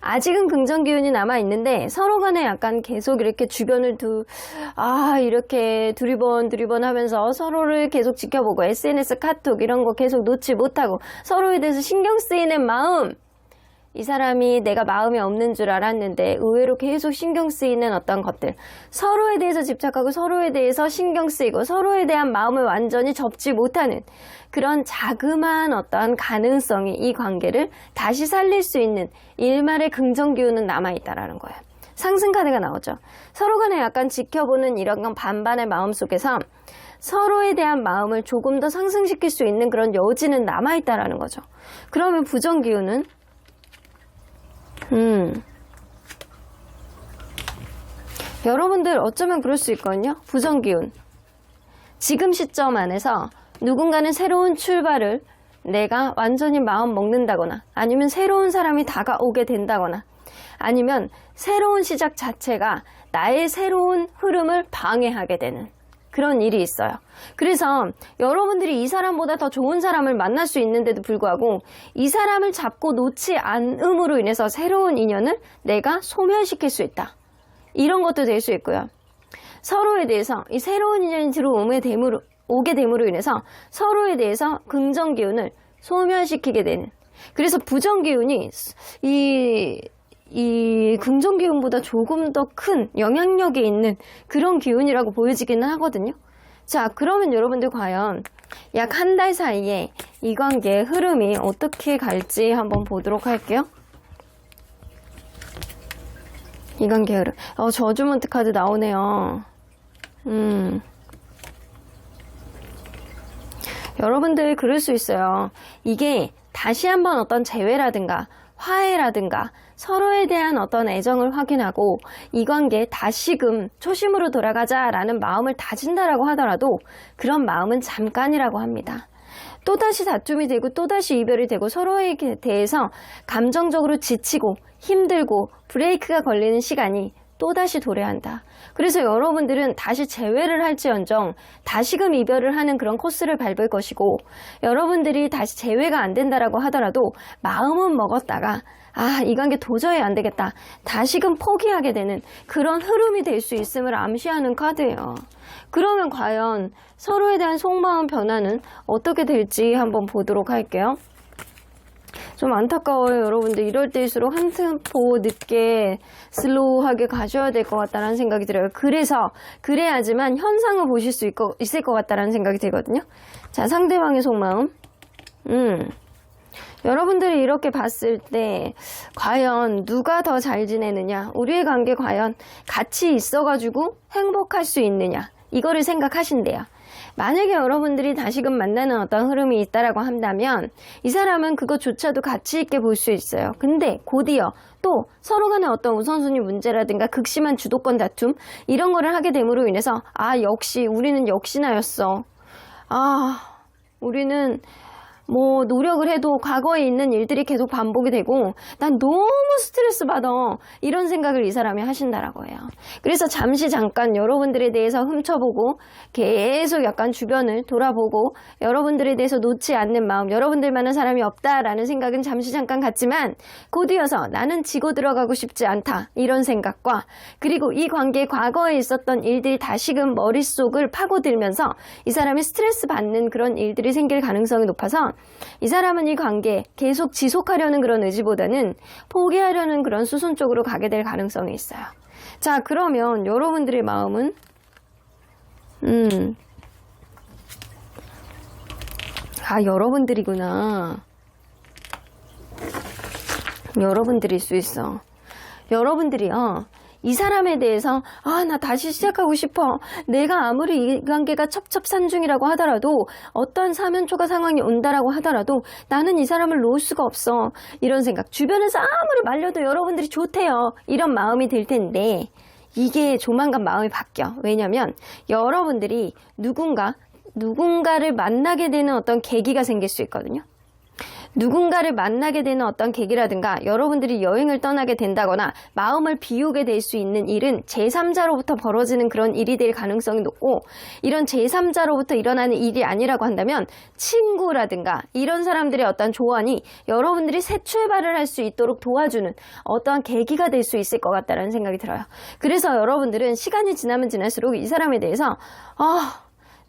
아직은 긍정기운이 남아있는데 서로 간에 약간 계속 이렇게 주변을 이렇게 두리번 하면서 서로를 계속 지켜보고 SNS, 카톡 이런 거 계속 놓지 못하고 서로에 대해서 신경 쓰이는 마음. 이 사람이 내가 마음이 없는 줄 알았는데 의외로 계속 신경 쓰이는 어떤 것들. 서로에 대해서 집착하고 서로에 대해서 신경 쓰이고 서로에 대한 마음을 완전히 접지 못하는 그런 자그마한 어떤 가능성이 이 관계를 다시 살릴 수 있는 일말의 긍정 기운은 남아있다라는 거예요. 상승 카드가 나오죠. 서로 간에 약간 지켜보는 이런 건 반반의 마음 속에서 서로에 대한 마음을 조금 더 상승시킬 수 있는 그런 여지는 남아있다라는 거죠. 그러면 부정 기운은 여러분들 어쩌면 그럴 수 있거든요. 부정기운. 지금 시점 안에서 누군가는 새로운 출발을 내가 완전히 마음 먹는다거나 아니면 새로운 사람이 다가오게 된다거나 아니면 새로운 시작 자체가 나의 새로운 흐름을 방해하게 되는 그런 일이 있어요. 그래서 여러분들이 이 사람보다 더 좋은 사람을 만날 수 있는데도 불구하고 이 사람을 잡고 놓지 않음으로 인해서 새로운 인연을 내가 소멸시킬 수 있다. 이런 것도 될 수 있고요. 서로에 대해서 이 새로운 인연이 오게 됨으로 인해서 서로에 대해서 긍정 기운을 소멸시키게 되는. 그래서 부정 기운이 이 긍정 기운보다 조금 더 큰 영향력이 있는 그런 기운이라고 보여지기는 하거든요. 자, 그러면 여러분들 과연 약 한 달 사이에 이 관계의 흐름이 어떻게 갈지 한번 보도록 할게요. 이 관계의 흐름. 저주먼트 카드 나오네요. 여러분들 그럴 수 있어요. 이게 다시 한번 어떤 재회라든가 화해라든가 서로에 대한 어떤 애정을 확인하고 이 관계에 다시금 초심으로 돌아가자라는 마음을 다진다라고 하더라도 그런 마음은 잠깐이라고 합니다. 또다시 다툼이 되고 또다시 이별이 되고 서로에 대해서 감정적으로 지치고 힘들고 브레이크가 걸리는 시간이 또다시 도래한다. 그래서 여러분들은 다시 재회를 할지언정 다시금 이별을 하는 그런 코스를 밟을 것이고, 여러분들이 다시 재회가 안 된다라고 하더라도 마음은 먹었다가 이 관계 도저히 안 되겠다, 다시금 포기하게 되는 그런 흐름이 될 수 있음을 암시하는 카드예요. 그러면 과연 서로에 대한 속마음 변화는 어떻게 될지 한번 보도록 할게요. 좀 안타까워요, 여러분들. 이럴 때일수록 한 템포 늦게 슬로우하게 가셔야 될 것 같다는 생각이 들어요. 그래야지만 현상을 보실 수 있을 것 같다는 생각이 들거든요. 자, 상대방의 속마음. 여러분들이 이렇게 봤을 때 과연 누가 더 잘 지내느냐, 우리의 관계 과연 같이 있어가지고 행복할 수 있느냐, 이거를 생각하신대요. 만약에 여러분들이 다시금 만나는 어떤 흐름이 있다라고 한다면 이 사람은 그것조차도 가치 있게 볼 수 있어요. 근데 곧이어 또 서로 간의 어떤 우선순위 문제라든가 극심한 주도권 다툼, 이런 거를 하게 됨으로 인해서 역시 우리는 역시나였어. 우리는 뭐 노력을 해도 과거에 있는 일들이 계속 반복이 되고 난 너무 스트레스 받아, 이런 생각을 이 사람이 하신다라고 해요. 그래서 잠깐 여러분들에 대해서 훔쳐보고 계속 약간 주변을 돌아보고 여러분들에 대해서 놓지 않는 마음, 여러분들만한 사람이 없다라는 생각은 잠깐 갖지만 곧이어서 나는 지고 들어가고 싶지 않다, 이런 생각과, 그리고 이 관계의 과거에 있었던 일들이 다시금 머릿속을 파고들면서 이 사람이 스트레스 받는 그런 일들이 생길 가능성이 높아서 이 사람은 이 관계 계속 지속하려는 그런 의지보다는 포기하려는 그런 수순 쪽으로 가게 될 가능성이 있어요. 자, 그러면 여러분들의 마음은 여러분들이구나. 여러분들일 수 있어. 여러분들이요, 이 사람에 대해서 나 다시 시작하고 싶어, 내가 아무리 이 관계가 첩첩산중이라고 하더라도, 어떤 사면초가 상황이 온다라고 하더라도 나는 이 사람을 놓을 수가 없어, 이런 생각. 주변에서 아무리 말려도 여러분들이 좋대요, 이런 마음이 들 텐데 이게 조만간 마음이 바뀌어. 왜냐면 여러분들이 누군가를 만나게 되는 어떤 계기가 생길 수 있거든요. 누군가를 만나게 되는 어떤 계기라든가 여러분들이 여행을 떠나게 된다거나 마음을 비우게 될 수 있는 일은 제3자로부터 벌어지는 그런 일이 될 가능성이 높고, 이런 제3자로부터 일어나는 일이 아니라고 한다면 친구라든가 이런 사람들의 어떤 조언이 여러분들이 새 출발을 할 수 있도록 도와주는 어떠한 계기가 될 수 있을 것 같다는 생각이 들어요. 그래서 여러분들은 시간이 지나면 지날수록 이 사람에 대해서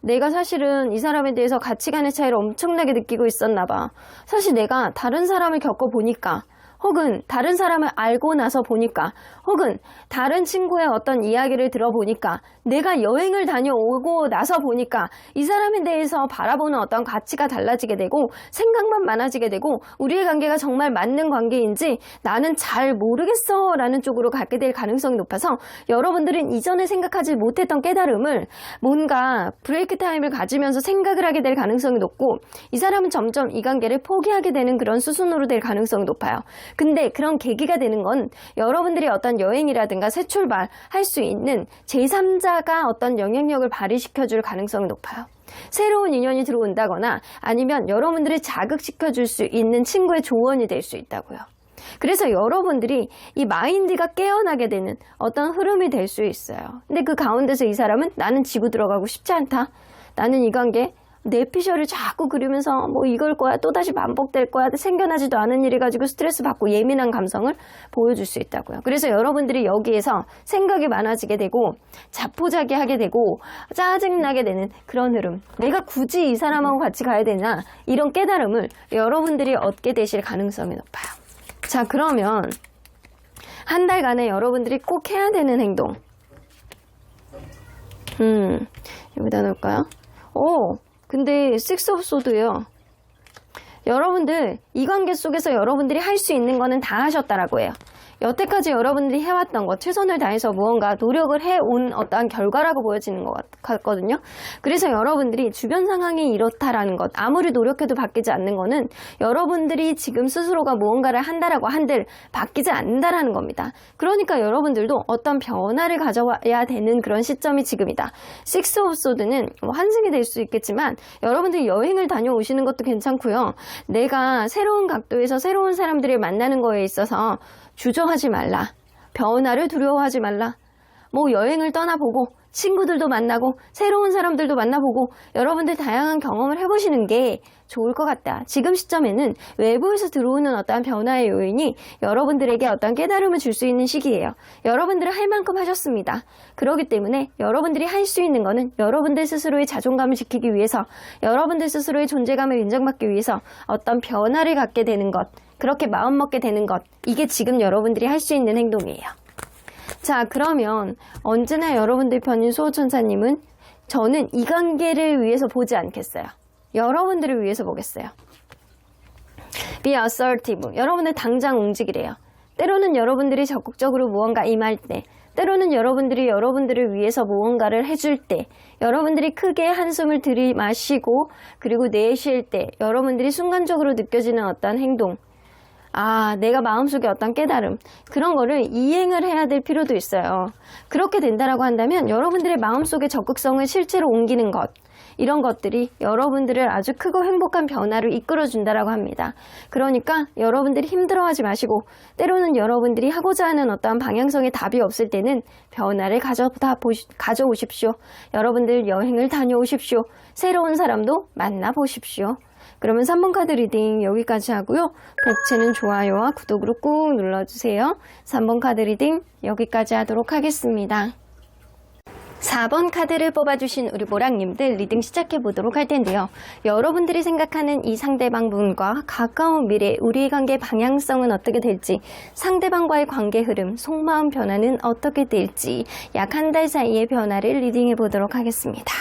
내가 사실은 이 사람에 대해서 가치관의 차이를 엄청나게 느끼고 있었나 봐. 사실 내가 다른 사람을 겪어보니까, 혹은 다른 사람을 알고 나서 보니까, 혹은 다른 친구의 어떤 이야기를 들어보니까, 내가 여행을 다녀오고 나서 보니까 이 사람에 대해서 바라보는 어떤 가치가 달라지게 되고 생각만 많아지게 되고 우리의 관계가 정말 맞는 관계인지 나는 잘 모르겠어 라는 쪽으로 가게 될 가능성이 높아서, 여러분들은 이전에 생각하지 못했던 깨달음을 뭔가 브레이크 타임을 가지면서 생각을 하게 될 가능성이 높고, 이 사람은 점점 이 관계를 포기하게 되는 그런 수순으로 될 가능성이 높아요. 근데 그런 계기가 되는 건 여러분들이 어떤 여행이라든가 새 출발 할 수 있는 제3자가 어떤 영향력을 발휘시켜줄 가능성이 높아요. 새로운 인연이 들어온다거나 아니면 여러분들이 자극시켜줄 수 있는 친구의 조언이 될 수 있다고요. 그래서 여러분들이 이 마인드가 깨어나게 되는 어떤 흐름이 될 수 있어요. 근데 그 가운데서 이 사람은 나는 지고 들어가고 싶지 않다, 나는 이 관계 내 피셜을 자꾸 그리면서 뭐 이걸 거야, 또다시 반복될 거야, 생겨나지도 않은 일이 가지고 스트레스 받고 예민한 감성을 보여줄 수 있다고요. 그래서 여러분들이 여기에서 생각이 많아지게 되고 자포자기하게 되고 짜증나게 되는 그런 흐름, 내가 굳이 이 사람하고 같이 가야 되나, 이런 깨달음을 여러분들이 얻게 되실 가능성이 높아요. 자, 그러면 한 달간에 여러분들이 꼭 해야 되는 행동, 여기다 놓을까요? 근데 식스 오브 소드예요. 여러분들 이 관계 속에서 여러분들이 할 수 있는 거는 다 하셨다라고 해요. 여태까지 여러분들이 해왔던 것, 최선을 다해서 무언가 노력을 해온 어떠한 결과라고 보여지는 것 같거든요. 그래서 여러분들이 주변 상황이 이렇다라는 것, 아무리 노력해도 바뀌지 않는 거는 여러분들이 지금 스스로가 무언가를 한다라고 한들 바뀌지 않는다라는 겁니다. 그러니까 여러분들도 어떤 변화를 가져와야 되는 그런 시점이 지금이다. 식스 오브 소드는 환승이 될 수 있겠지만 여러분들이 여행을 다녀오시는 것도 괜찮고요. 내가 새로운 각도에서 새로운 사람들을 만나는 거에 있어서 주저하지 말라. 변화를 두려워하지 말라. 뭐 여행을 떠나보고 친구들도 만나고 새로운 사람들도 만나보고 여러분들 다양한 경험을 해보시는 게 좋을 것 같다. 지금 시점에는 외부에서 들어오는 어떠한 변화의 요인이 여러분들에게 어떤 깨달음을 줄 수 있는 시기예요. 여러분들은 할 만큼 하셨습니다. 그렇기 때문에 여러분들이 할 수 있는 거는 여러분들 스스로의 자존감을 지키기 위해서, 여러분들 스스로의 존재감을 인정받기 위해서 어떤 변화를 갖게 되는 것, 그렇게 마음먹게 되는 것, 이게 지금 여러분들이 할 수 있는 행동이에요. 자, 그러면 언제나 여러분들 편인 수호천사님은 저는 이 관계를 위해서 보지 않겠어요. 여러분들을 위해서 보겠어요. Be assertive. 여러분들 당장 움직이래요. 때로는 여러분들이 적극적으로 무언가 임할 때, 때로는 여러분들이 여러분들을 위해서 무언가를 해줄 때, 여러분들이 크게 한숨을 들이마시고 그리고 내쉴 때 여러분들이 순간적으로 느껴지는 어떤 행동, 내가 마음속에 어떤 깨달음, 그런 거를 이행을 해야 될 필요도 있어요. 그렇게 된다라고 한다면 여러분들의 마음속의 적극성을 실제로 옮기는 것, 이런 것들이 여러분들을 아주 크고 행복한 변화를 이끌어준다라고 합니다. 그러니까 여러분들이 힘들어하지 마시고, 때로는 여러분들이 하고자 하는 어떠한 방향성의 답이 없을 때는 변화를 가져오십시오. 여러분들 여행을 다녀오십시오. 새로운 사람도 만나보십시오. 그러면 3번 카드 리딩 여기까지 하고요. 복채는 좋아요와 구독으로 꾹 눌러주세요. 3번 카드 리딩 여기까지 하도록 하겠습니다. 4번 카드를 뽑아주신 우리 모랑님들 리딩 시작해 보도록 할 텐데요. 여러분들이 생각하는 이 상대방 분과 가까운 미래 우리의 관계 방향성은 어떻게 될지, 상대방과의 관계 흐름, 속마음 변화는 어떻게 될지 약 한 달 사이의 변화를 리딩해 보도록 하겠습니다.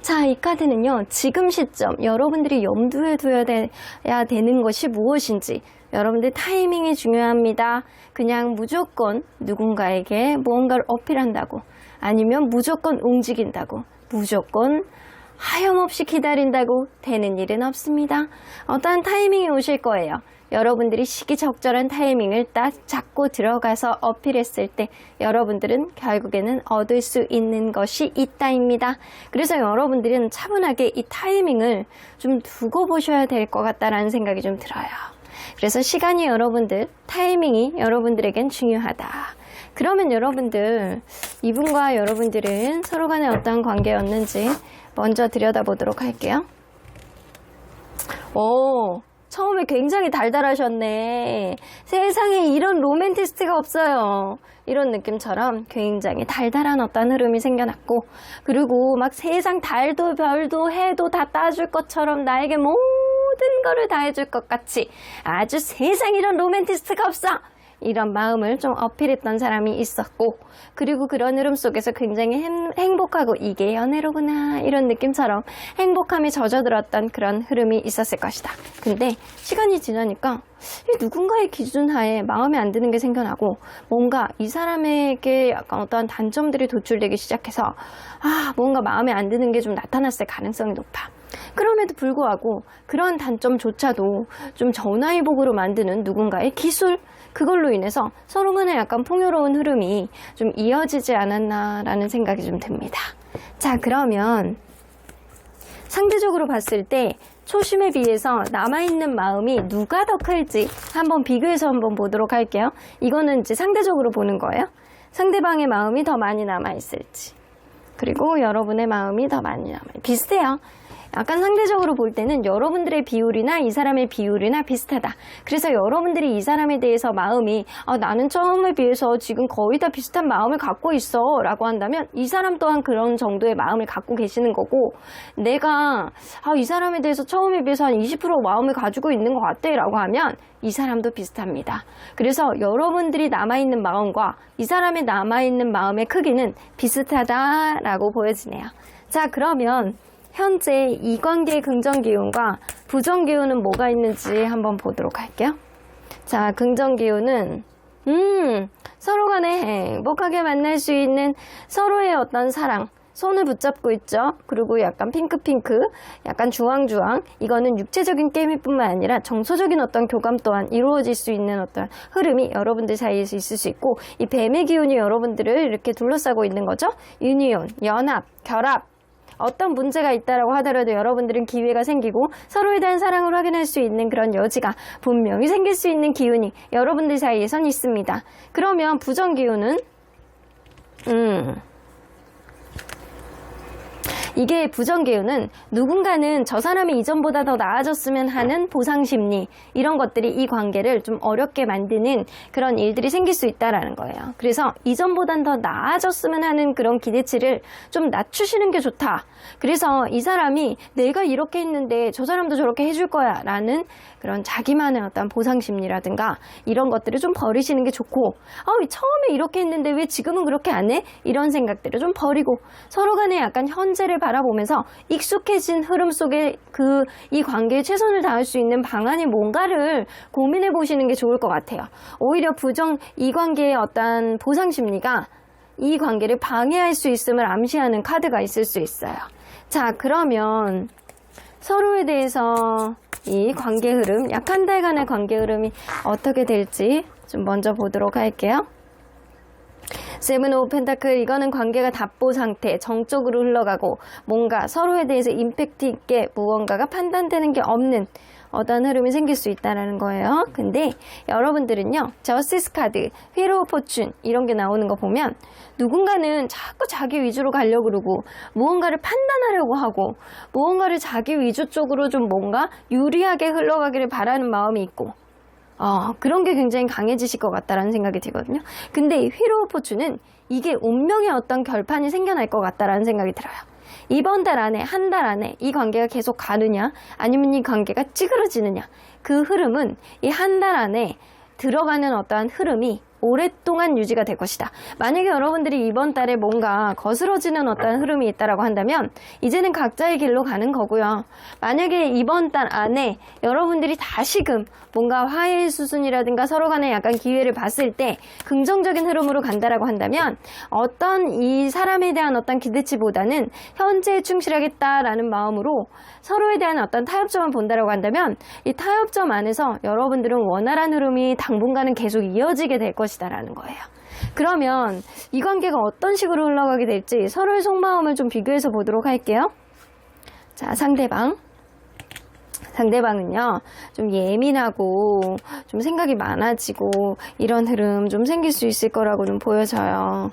자, 이 카드는요, 지금 시점 여러분들이 염두에 둬야 되는 것이 무엇인지, 여러분들 타이밍이 중요합니다. 그냥 무조건 누군가에게 무언가를 어필한다고, 아니면 무조건 움직인다고, 무조건 하염없이 기다린다고 되는 일은 없습니다. 어떠한 타이밍이 오실 거예요. 여러분들이 시기적절한 타이밍을 딱 잡고 들어가서 어필했을 때 여러분들은 결국에는 얻을 수 있는 것이 있다입니다. 그래서 여러분들은 차분하게 이 타이밍을 좀 두고 보셔야 될 것 같다라는 생각이 좀 들어요. 그래서 시간이 여러분들, 타이밍이 여러분들에겐 중요하다. 그러면 여러분들, 이분과 여러분들은 서로 간에 어떤 관계였는지 먼저 들여다보도록 할게요. 처음에 굉장히 달달하셨네. 세상에 이런 로맨티스트가 없어요. 이런 느낌처럼 굉장히 달달한 어떤 흐름이 생겨났고, 그리고 막 세상 달도 별도 해도 다 따줄 것처럼 나에게 모든 거를 다 해줄 것 같이 아주 세상 이런 로맨티스트가 없어! 이런 마음을 좀 어필했던 사람이 있었고, 그리고 그런 흐름 속에서 굉장히 행복하고 이게 연애로구나 이런 느낌처럼 행복함이 젖어들었던 그런 흐름이 있었을 것이다. 근데 시간이 지나니까 누군가의 기준 하에 마음에 안 드는 게 생겨나고, 뭔가 이 사람에게 약간 어떠한 단점들이 도출되기 시작해서 뭔가 마음에 안 드는 게 좀 나타났을 가능성이 높아. 그럼에도 불구하고 그런 단점조차도 좀 전화위복으로 만드는 누군가의 기술, 그걸로 인해서 서로 간에 약간 풍요로운 흐름이 좀 이어지지 않았나라는 생각이 좀 듭니다. 자, 그러면 상대적으로 봤을 때 초심에 비해서 남아있는 마음이 누가 더 클지 한번 비교해서 한번 보도록 할게요. 이거는 이제 상대적으로 보는 거예요. 상대방의 마음이 더 많이 남아있을지, 그리고 여러분의 마음이 더 많이 비슷해요. 약간 상대적으로 볼 때는 여러분들의 비율이나 이 사람의 비율이나 비슷하다. 그래서 여러분들이 이 사람에 대해서 마음이 나는 처음에 비해서 지금 거의 다 비슷한 마음을 갖고 있어 라고 한다면 이 사람 또한 그런 정도의 마음을 갖고 계시는 거고, 내가 이 사람에 대해서 처음에 비해서 한 20% 마음을 가지고 있는 것 같아 라고 하면 이 사람도 비슷합니다. 그래서 여러분들이 남아있는 마음과 이 사람의 남아있는 마음의 크기는 비슷하다라고 보여지네요. 자, 그러면 현재 이 관계의 긍정 기운과 부정 기운은 뭐가 있는지 한번 보도록 할게요. 자, 긍정 기운은 서로 간에 행복하게 만날 수 있는 서로의 어떤 사랑, 손을 붙잡고 있죠. 그리고 약간 핑크핑크, 약간 주황주황. 이거는 육체적인 게임일 뿐만 아니라 정서적인 어떤 교감 또한 이루어질 수 있는 어떤 흐름이 여러분들 사이에서 있을 수 있고, 이 뱀의 기운이 여러분들을 이렇게 둘러싸고 있는 거죠. 유니온, 연합, 결합. 어떤 문제가 있다라고 하더라도 여러분들은 기회가 생기고 서로에 대한 사랑을 확인할 수 있는 그런 여지가 분명히 생길 수 있는 기운이 여러분들 사이에선 있습니다. 그러면 부정 기운은 이게 부정기운은 누군가는 저 사람이 이전보다 더 나아졌으면 하는 보상심리, 이런 것들이 이 관계를 좀 어렵게 만드는 그런 일들이 생길 수 있다라는 거예요. 그래서 이전보단 더 나아졌으면 하는 그런 기대치를 좀 낮추시는 게 좋다. 그래서 이 사람이 내가 이렇게 했는데 저 사람도 저렇게 해줄 거야 라는 그런 자기만의 어떤 보상심리라든가 이런 것들을 좀 버리시는 게 좋고, 처음에 이렇게 했는데 왜 지금은 그렇게 안 해? 이런 생각들을 좀 버리고 서로 간에 약간 현재를 바라보면서 익숙해진 흐름 속에 이 관계에 최선을 다할 수 있는 방안이 뭔가를 고민해 보시는 게 좋을 것 같아요. 오히려 이 관계의 어떤 보상 심리가 이 관계를 방해할 수 있음을 암시하는 카드가 있을 수 있어요. 자, 그러면 서로에 대해서 이 관계 흐름, 약 한 달간의 관계 흐름이 어떻게 될지 좀 먼저 보도록 할게요. 세븐 오브 펜타클, 이거는 관계가 답보 상태, 정적으로 흘러가고 뭔가 서로에 대해서 임팩트 있게 무언가가 판단되는 게 없는 어떤 흐름이 생길 수 있다는 거예요. 근데 여러분들은요, 저스티스 카드, 휠 오브 포춘 이런 게 나오는 거 보면 누군가는 자꾸 자기 위주로 가려고 그러고 무언가를 판단하려고 하고 무언가를 자기 위주 쪽으로 좀 뭔가 유리하게 흘러가기를 바라는 마음이 있고, 그런 게 굉장히 강해지실 것 같다라는 생각이 들거든요. 근데 이 휠 오브 포춘은 이게 운명의 어떤 결판이 생겨날 것 같다라는 생각이 들어요. 이번 달 안에, 한 달 안에 이 관계가 계속 가느냐 아니면 이 관계가 찌그러지느냐, 그 흐름은 이 한 달 안에 들어가는 어떠한 흐름이 오랫동안 유지가 될 것이다. 만약에 여러분들이 이번 달에 뭔가 거스러지는 어떤 흐름이 있다라고 한다면 이제는 각자의 길로 가는 거고요. 만약에 이번 달 안에 여러분들이 다시금 뭔가 화해의 수순이라든가 서로 간에 약간 기회를 봤을 때 긍정적인 흐름으로 간다라고 한다면 어떤 이 사람에 대한 어떤 기대치보다는 현재에 충실하겠다라는 마음으로 서로에 대한 어떤 타협점을 본다라고 한다면 이 타협점 안에서 여러분들은 원활한 흐름이 당분간은 계속 이어지게 될 것이다라는 거예요. 그러면 이 관계가 어떤 식으로 흘러가게 될지 서로의 속마음을 좀 비교해서 보도록 할게요. 자, 상대방은요, 좀 예민하고 좀 생각이 많아지고 이런 흐름 좀 생길 수 있을 거라고 좀 보여져요.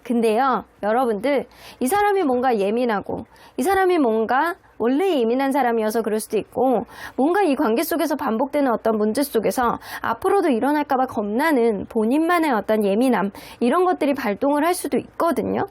근데요, 여러분들, 이 사람이 뭔가 예민하고 이 사람이 뭔가 원래 예민한 사람이어서 그럴 수도 있고, 뭔가 이 관계 속에서 반복되는 어떤 문제 속에서 앞으로도 일어날까봐 겁나는 본인만의 어떤 예민함, 이런 것들이 발동을 할 수도 있거든요.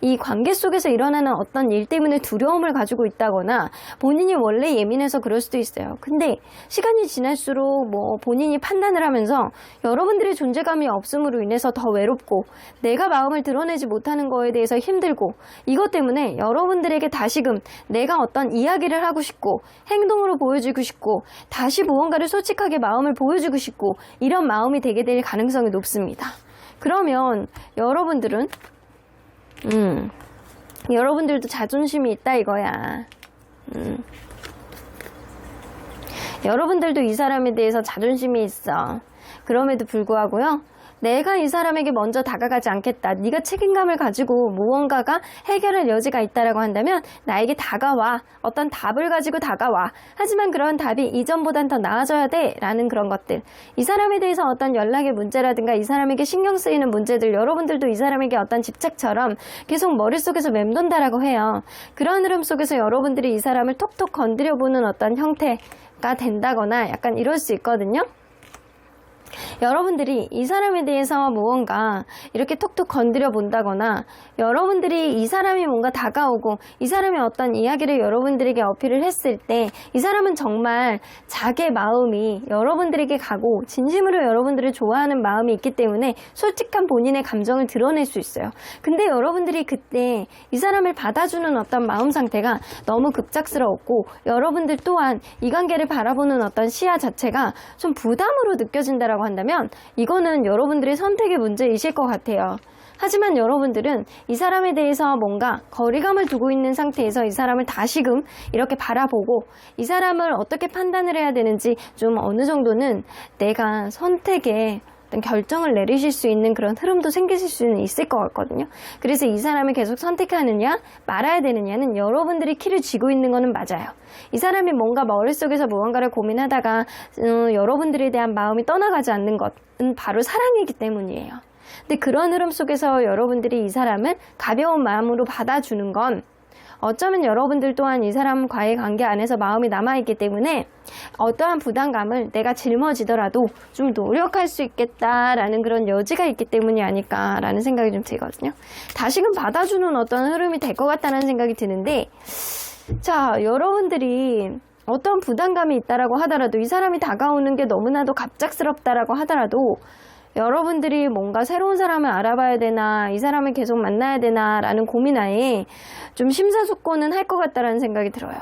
이 관계 속에서 일어나는 어떤 일 때문에 두려움을 가지고 있다거나 본인이 원래 예민해서 그럴 수도 있어요. 근데 시간이 지날수록 본인이 판단을 하면서 여러분들의 존재감이 없음으로 인해서 더 외롭고 내가 마음을 드러내지 못하는 거에 대해서 힘들고, 이것 때문에 여러분들에게 다시금 내가 어떤 이야기를 하고 싶고 행동으로 보여주고 싶고 다시 무언가를 솔직하게 마음을 보여주고 싶고 이런 마음이 되게 될 가능성이 높습니다. 그러면 여러분들은 여러분들도 자존심이 있다 이거야. 여러분들도 이 사람에 대해서 자존심이 있어. 그럼에도 불구하고요, 내가 이 사람에게 먼저 다가가지 않겠다, 네가 책임감을 가지고 무언가가 해결할 여지가 있다라고 한다면 나에게 다가와, 어떤 답을 가지고 다가와. 하지만 그런 답이 이전보단 더 나아져야 돼 라는 그런 것들, 이 사람에 대해서 어떤 연락의 문제라든가 이 사람에게 신경 쓰이는 문제들, 여러분들도 이 사람에게 어떤 집착처럼 계속 머릿속에서 맴돈다라고 해요. 그런 흐름 속에서 여러분들이 이 사람을 톡톡 건드려보는 어떤 형태가 된다거나 약간 이럴 수 있거든요. 여러분들이 이 사람에 대해서 무언가 이렇게 톡톡 건드려 본다거나, 여러분들이 이 사람이 뭔가 다가오고 이 사람이 어떤 이야기를 여러분들에게 어필을 했을 때 이 사람은 정말 자기의 마음이 여러분들에게 가고 진심으로 여러분들을 좋아하는 마음이 있기 때문에 솔직한 본인의 감정을 드러낼 수 있어요. 근데 여러분들이 그때 이 사람을 받아주는 어떤 마음 상태가 너무 급작스러웠고 여러분들 또한 이 관계를 바라보는 어떤 시야 자체가 좀 부담으로 느껴진다라고 있다라고 한다면 이거는 여러분들의 선택의 문제이실 것 같아요. 하지만 여러분들은 이 사람에 대해서 뭔가 거리감을 두고 있는 상태에서 이 사람을 다시금 이렇게 바라보고 이 사람을 어떻게 판단을 해야 되는지 좀 어느 정도는 내가 선택에 어떤 결정을 내리실 수 있는 그런 흐름도 생기실 수는 있을 것 같거든요. 그래서 이 사람을 계속 선택하느냐 말아야 되느냐는 여러분들이 키를 쥐고 있는 거는 맞아요. 이 사람이 뭔가 머릿속에서 무언가를 고민하다가 여러분들에 대한 마음이 떠나가지 않는 것은 바로 사랑이기 때문이에요. 근데 그런 흐름 속에서 여러분들이 이 사람을 가벼운 마음으로 받아주는 건 어쩌면 여러분들 또한 이 사람과의 관계 안에서 마음이 남아있기 때문에 어떠한 부담감을 내가 짊어지더라도 좀 노력할 수 있겠다라는 그런 여지가 있기 때문이 아닐까라는 생각이 좀 들거든요. 다시금 받아주는 어떤 흐름이 될 것 같다는 생각이 드는데, 자, 여러분들이 어떤 부담감이 있다라고 하더라도 이 사람이 다가오는 게 너무나도 갑작스럽다라고 하더라도 여러분들이 뭔가 새로운 사람을 알아봐야 되나 이 사람을 계속 만나야 되나 라는 고민하에 좀 심사숙고는 할 것 같다라는 생각이 들어요.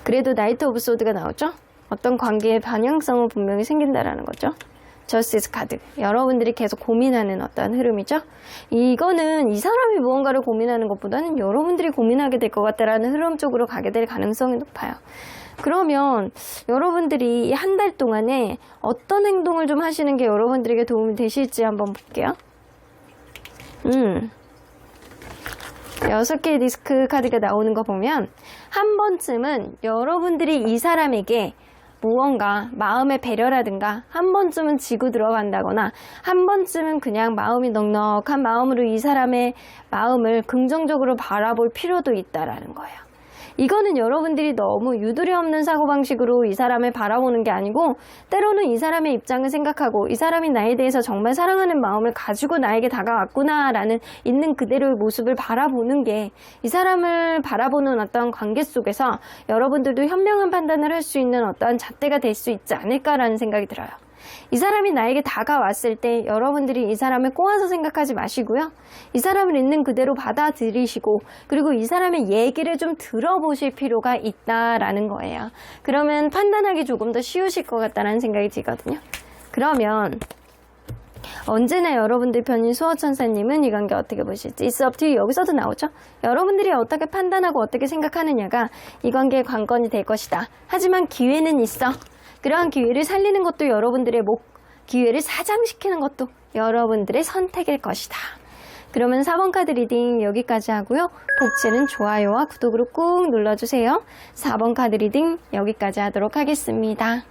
그래도 나이트 오브 소드가 나오죠? 어떤 관계의 반영성은 분명히 생긴다라는 거죠. 저스티스 카드. 여러분들이 계속 고민하는 어떤 흐름이죠. 이거는 이 사람이 무언가를 고민하는 것보다는 여러분들이 고민하게 될 것 같다라는 흐름 쪽으로 가게 될 가능성이 높아요. 그러면 여러분들이 이 한 달 동안에 어떤 행동을 좀 하시는 게 여러분들에게 도움이 되실지 한번 볼게요. 6개의 디스크 카드가 나오는 거 보면 한 번쯤은 여러분들이 이 사람에게 무언가 마음의 배려라든가 한 번쯤은 지고 들어간다거나 한 번쯤은 그냥 마음이 넉넉한 마음으로 이 사람의 마음을 긍정적으로 바라볼 필요도 있다라는 거예요. 이거는 여러분들이 너무 유두리 없는 사고방식으로 이 사람을 바라보는 게 아니고 때로는 이 사람의 입장을 생각하고 이 사람이 나에 대해서 정말 사랑하는 마음을 가지고 나에게 다가왔구나 라는 있는 그대로의 모습을 바라보는 게 이 사람을 바라보는 어떤 관계 속에서 여러분들도 현명한 판단을 할 수 있는 어떠한 잣대가 될 수 있지 않을까라는 생각이 들어요. 이 사람이 나에게 다가왔을 때 여러분들이 이 사람을 꼬아서 생각하지 마시고요. 이 사람을 있는 그대로 받아들이시고 그리고 이 사람의 얘기를 좀 들어보실 필요가 있다라는 거예요. 그러면 판단하기 조금 더 쉬우실 것 같다는 생각이 들거든요. 그러면 언제나 여러분들 편인 수호천사님은 이 관계 어떻게 보실지 It's up to you. 여기서도 나오죠. 여러분들이 어떻게 판단하고 어떻게 생각하느냐가 이 관계의 관건이 될 것이다. 하지만 기회는 있어. 그러한 기회를 살리는 것도 여러분들의 기회를 사장시키는 것도 여러분들의 선택일 것이다. 그러면 4번 카드 리딩 여기까지 하고요. 복지는 좋아요와 구독으로 꾹 눌러주세요. 4번 카드 리딩 여기까지 하도록 하겠습니다.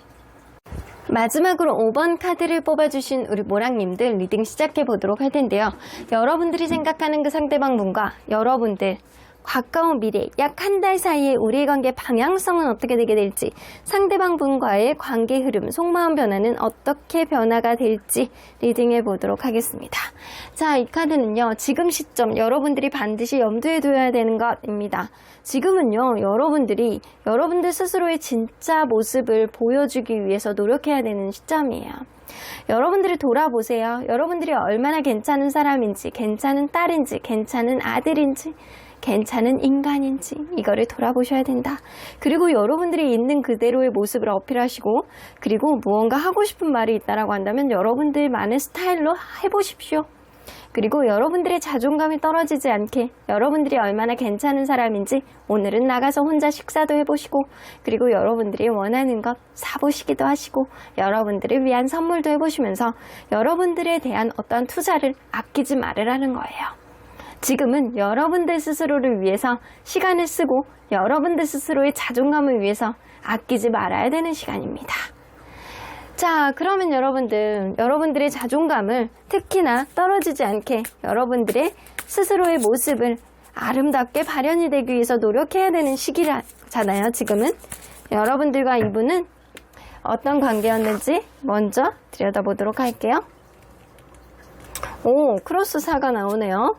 마지막으로 5번 카드를 뽑아주신 우리 모랑님들 리딩 시작해 보도록 할 텐데요. 여러분들이 생각하는 그 상대방 분과 여러분들 가까운 미래 약 한 달 사이에 우리의 관계 방향성은 어떻게 되게 될지, 상대방 분과의 관계 흐름, 속마음 변화는 어떻게 변화가 될지 리딩해 보도록 하겠습니다. 자, 이 카드는요, 지금 시점 여러분들이 반드시 염두에 둬야 되는 것입니다. 지금은요, 여러분들 스스로의 진짜 모습을 보여주기 위해서 노력해야 되는 시점이에요. 여러분들이 돌아보세요. 여러분들이 얼마나 괜찮은 사람인지, 괜찮은 딸인지, 괜찮은 아들인지, 괜찮은 인간인지 이거를 돌아보셔야 된다. 그리고 여러분들이 있는 그대로의 모습을 어필하시고, 그리고 무언가 하고 싶은 말이 있다라고 한다면 여러분들만의 스타일로 해보십시오. 그리고 여러분들의 자존감이 떨어지지 않게 여러분들이 얼마나 괜찮은 사람인지 오늘은 나가서 혼자 식사도 해보시고, 그리고 여러분들이 원하는 것 사보시기도 하시고, 여러분들을 위한 선물도 해보시면서 여러분들에 대한 어떤 투자를 아끼지 말으라는 거예요. 지금은 여러분들 스스로를 위해서 시간을 쓰고 여러분들 스스로의 자존감을 위해서 아끼지 말아야 되는 시간입니다. 자, 그러면 여러분들의 자존감을 특히나 떨어지지 않게 여러분들의 스스로의 모습을 아름답게 발현이 되기 위해서 노력해야 되는 시기잖아요. 지금은 여러분들과 이분은 어떤 관계였는지 먼저 들여다보도록 할게요. 오, 크로스 4가 나오네요.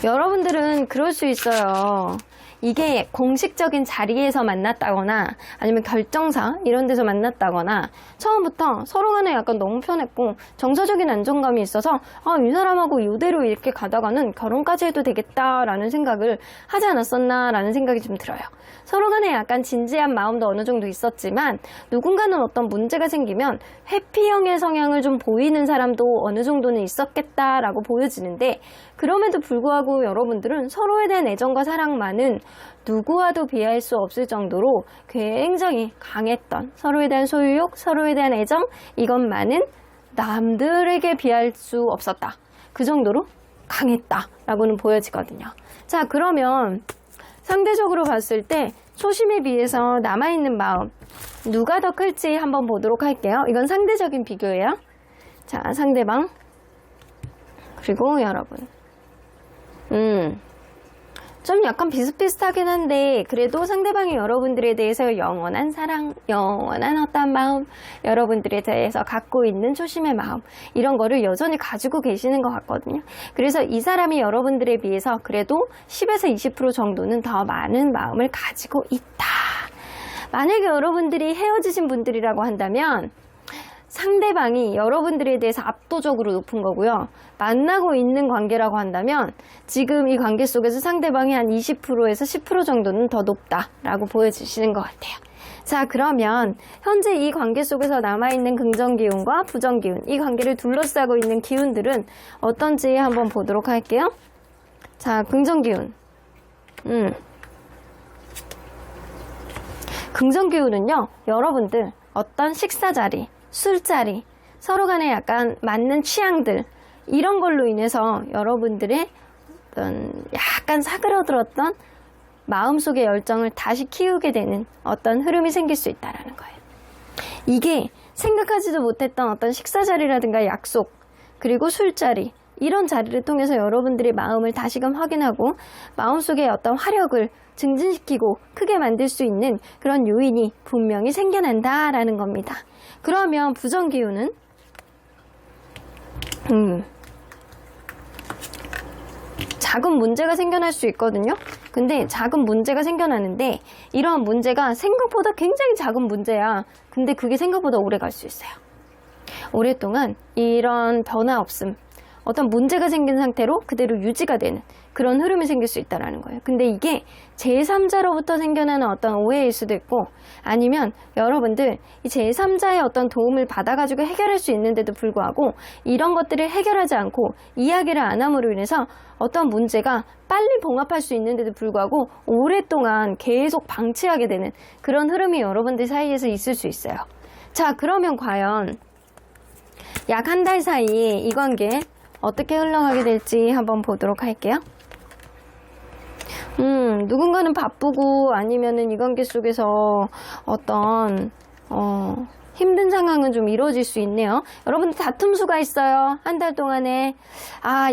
여러분들은 그럴 수 있어요. 이게 공식적인 자리에서 만났다거나 아니면 결정사 이런 데서 만났다거나 처음부터 서로 간에 약간 너무 편했고 정서적인 안정감이 있어서 이 사람하고 이대로 이렇게 가다가는 결혼까지 해도 되겠다라는 생각을 하지 않았었나라는 생각이 좀 들어요. 서로 간에 약간 진지한 마음도 어느 정도 있었지만 누군가는 어떤 문제가 생기면 회피형의 성향을 좀 보이는 사람도 어느 정도는 있었겠다라고 보여지는데, 그럼에도 불구하고 여러분들은 서로에 대한 애정과 사랑만은 누구와도 비할 수 없을 정도로 굉장히 강했던, 서로에 대한 소유욕, 서로에 대한 애정, 이것만은 남들에게 비할 수 없었다. 그 정도로 강했다라고는 보여지거든요. 자, 그러면 상대적으로 봤을 때 초심에 비해서 남아있는 마음 누가 더 클지 한번 보도록 할게요. 이건 상대적인 비교예요. 자, 상대방 그리고 여러분. 좀 약간 비슷비슷하긴 한데 그래도 상대방이 여러분들에 대해서 영원한 사랑, 영원한 어떤 마음, 여러분들에 대해서 갖고 있는 초심의 마음, 이런 거를 여전히 가지고 계시는 것 같거든요. 그래서 이 사람이 여러분들에 비해서 그래도 10에서 20% 정도는 더 많은 마음을 가지고 있다. 만약에 여러분들이 헤어지신 분들이라고 한다면 상대방이 여러분들에 대해서 압도적으로 높은 거고요. 만나고 있는 관계라고 한다면 지금 이 관계 속에서 상대방이 한 20%에서 10% 정도는 더 높다라고 보여지시는 것 같아요. 자, 그러면 현재 이 관계 속에서 남아있는 긍정 기운과 부정 기운, 이 관계를 둘러싸고 있는 기운들은 어떤지 한번 보도록 할게요. 자, 긍정 기운. 긍정 기운은요, 여러분들 어떤 식사 자리, 술자리, 서로 간에 약간 맞는 취향들, 이런 걸로 인해서 여러분들의 어떤 약간 사그러들었던 마음속의 열정을 다시 키우게 되는 어떤 흐름이 생길 수 있다는 거예요. 이게 생각하지도 못했던 어떤 식사 자리라든가 약속, 그리고 술자리, 이런 자리를 통해서 여러분들의 마음을 다시금 확인하고 마음속의 어떤 화력을 증진시키고 크게 만들 수 있는 그런 요인이 분명히 생겨난다라는 겁니다. 그러면 부정 기운은 작은 문제가 생겨날 수 있거든요. 근데 작은 문제가 생겨나는데 이러한 문제가 생각보다 굉장히 작은 문제야. 근데 그게 생각보다 오래 갈 수 있어요. 오랫동안 이런 변화 없음, 어떤 문제가 생긴 상태로 그대로 유지가 되는 그런 흐름이 생길 수 있다는 거예요. 근데 이게 제3자로부터 생겨나는 어떤 오해일 수도 있고, 아니면 여러분들 이 제3자의 어떤 도움을 받아가지고 해결할 수 있는데도 불구하고 이런 것들을 해결하지 않고 이야기를 안 함으로 인해서 어떤 문제가 빨리 봉합할 수 있는데도 불구하고 오랫동안 계속 방치하게 되는 그런 흐름이 여러분들 사이에서 있을 수 있어요. 자, 그러면 과연 약 한 달 사이에 이 관계 어떻게 흘러가게 될지 한번 보도록 할게요. 누군가는 바쁘고 아니면은 이 관계 속에서 어떤 힘든 상황은 좀 이루어질 수 있네요. 여러분들 다툼수가 있어요. 한 달 동안에.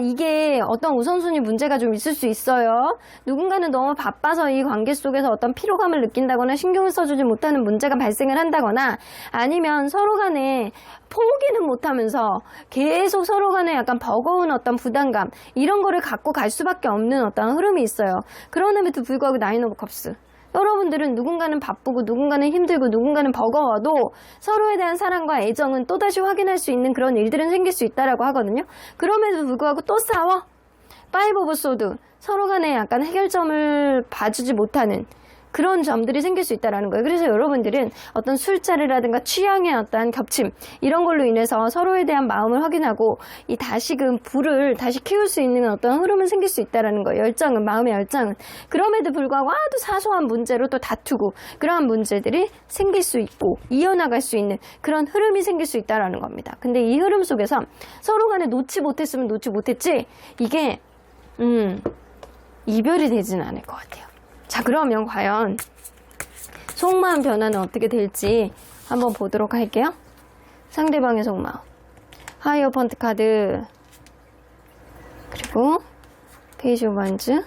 이게 어떤 우선순위 문제가 좀 있을 수 있어요. 누군가는 너무 바빠서 이 관계 속에서 어떤 피로감을 느낀다거나 신경을 써주지 못하는 문제가 발생을 한다거나, 아니면 서로 간에 포기는 못하면서 계속 서로 간에 약간 버거운 어떤 부담감, 이런 거를 갖고 갈 수밖에 없는 어떤 흐름이 있어요. 그럼에도 불구하고 나인 오브 컵스, 여러분들은 누군가는 바쁘고 누군가는 힘들고 누군가는 버거워도 서로에 대한 사랑과 애정은 또다시 확인할 수 있는 그런 일들은 생길 수 있다라고 하거든요. 그럼에도 불구하고 또 싸워. 파이브 오브 소드, 서로 간에 약간 해결점을 봐주지 못하는 그런 점들이 생길 수 있다는 거예요. 그래서 여러분들은 어떤 술자리라든가 취향의 어떤 겹침, 이런 걸로 인해서 서로에 대한 마음을 확인하고 이 다시금 불을 다시 키울 수 있는 어떤 흐름은 생길 수 있다는 거예요. 열정은, 마음의 열정은. 그럼에도 불구하고 아주 사소한 문제로 또 다투고 그러한 문제들이 생길 수 있고 이어나갈 수 있는 그런 흐름이 생길 수 있다는 겁니다. 근데 이 흐름 속에서 서로 간에 놓지 못했으면 놓지 못했지, 이게 이별이 되지는 않을 것 같아요. 자, 그러면 과연 속마음 변화는 어떻게 될지 한번 보도록 할게요. 상대방의 속마음, 하이어펀트 카드, 그리고 페이지 오브 완즈.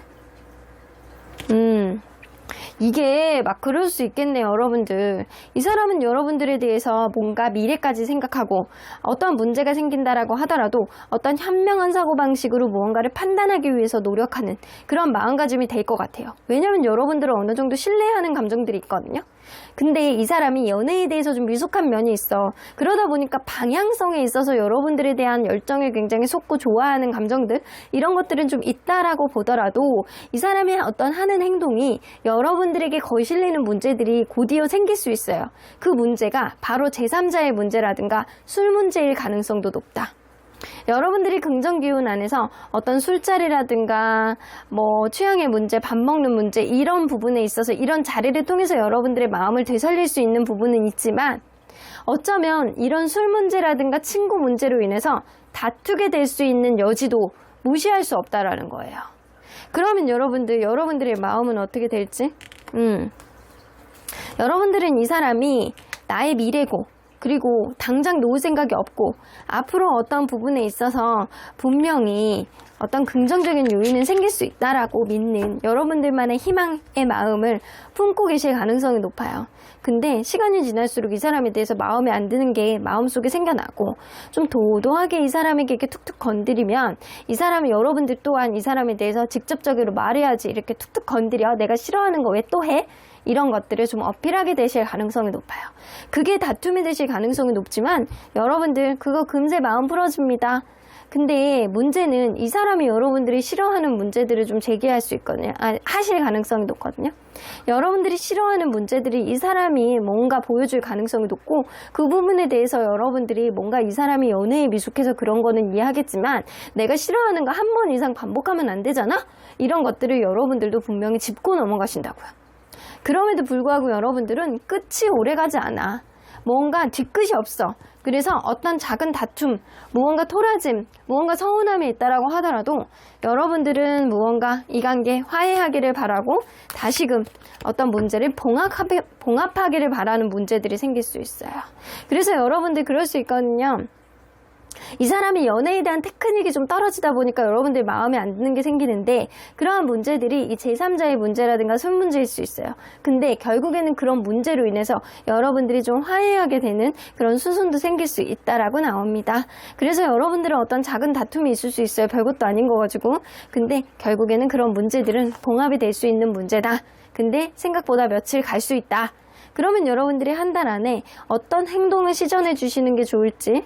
이게 막 그럴 수 있겠네요, 여러분들. 이 사람은 여러분들에 대해서 뭔가 미래까지 생각하고 어떤 문제가 생긴다라고 하더라도 어떤 현명한 사고방식으로 무언가를 판단하기 위해서 노력하는 그런 마음가짐이 될 것 같아요. 왜냐면 여러분들을 어느 정도 신뢰하는 감정들이 있거든요. 근데 이 사람이 연애에 대해서 좀 미숙한 면이 있어. 그러다 보니까 방향성에 있어서 여러분들에 대한 열정을 굉장히 쏟고 좋아하는 감정들, 이런 것들은 좀 있다라고 보더라도 이 사람의 어떤 하는 행동이 여러분들에게 거실리는 문제들이 곧이어 생길 수 있어요. 그 문제가 바로 제3자의 문제라든가 술 문제일 가능성도 높다. 여러분들이 긍정 기운 안에서 어떤 술자리라든가 뭐 취향의 문제, 밥 먹는 문제, 이런 부분에 있어서 이런 자리를 통해서 여러분들의 마음을 되살릴 수 있는 부분은 있지만, 어쩌면 이런 술 문제라든가 친구 문제로 인해서 다투게 될 수 있는 여지도 무시할 수 없다라는 거예요. 그러면 여러분들의 마음은 어떻게 될지? 여러분들은 이 사람이 나의 미래고, 그리고 당장 놓을 생각이 없고 앞으로 어떤 부분에 있어서 분명히 어떤 긍정적인 요인은 생길 수 있다라고 믿는 여러분들만의 희망의 마음을 품고 계실 가능성이 높아요. 근데 시간이 지날수록 이 사람에 대해서 마음에 안 드는 게 마음속에 생겨나고, 좀 도도하게 이 사람에게 이렇게 툭툭 건드리면 이 사람이, 여러분들 또한 이 사람에 대해서 직접적으로 말해야지, 이렇게 툭툭 건드려 내가 싫어하는 거 왜 또 해? 이런 것들을 좀 어필하게 되실 가능성이 높아요. 그게 다툼이 되실 가능성이 높지만 여러분들 그거 금세 마음 풀어집니다. 근데 문제는 이 사람이 여러분들이 싫어하는 문제들을 좀 제기할 수 있거든요. 하실 가능성이 높거든요. 여러분들이 싫어하는 문제들이 이 사람이 뭔가 보여줄 가능성이 높고, 그 부분에 대해서 여러분들이 뭔가 이 사람이 연애에 미숙해서 그런 거는 이해하겠지만 내가 싫어하는 거 한 번 이상 반복하면 안 되잖아? 이런 것들을 여러분들도 분명히 짚고 넘어가신다고요. 그럼에도 불구하고 여러분들은 끝이 오래가지 않아. 뭔가 뒤끝이 없어. 그래서 어떤 작은 다툼, 무언가 토라짐, 무언가 서운함이 있다라고 하더라도 여러분들은 무언가 이 관계 화해하기를 바라고 다시금 어떤 문제를 봉합하기를 바라는 문제들이 생길 수 있어요. 그래서 여러분들 그럴 수 있거든요. 이 사람이 연애에 대한 테크닉이 좀 떨어지다 보니까 여러분들 마음에 안 드는 게 생기는데, 그러한 문제들이 이 제3자의 문제라든가 술 문제일 수 있어요. 근데 결국에는 그런 문제로 인해서 여러분들이 좀 화해하게 되는 그런 수순도 생길 수 있다라고 나옵니다. 그래서 여러분들은 어떤 작은 다툼이 있을 수 있어요. 별것도 아닌 거 가지고. 근데 결국에는 그런 문제들은 봉합이 될 수 있는 문제다. 근데 생각보다 며칠 갈 수 있다. 그러면 여러분들이 한 달 안에 어떤 행동을 시전해 주시는 게 좋을지,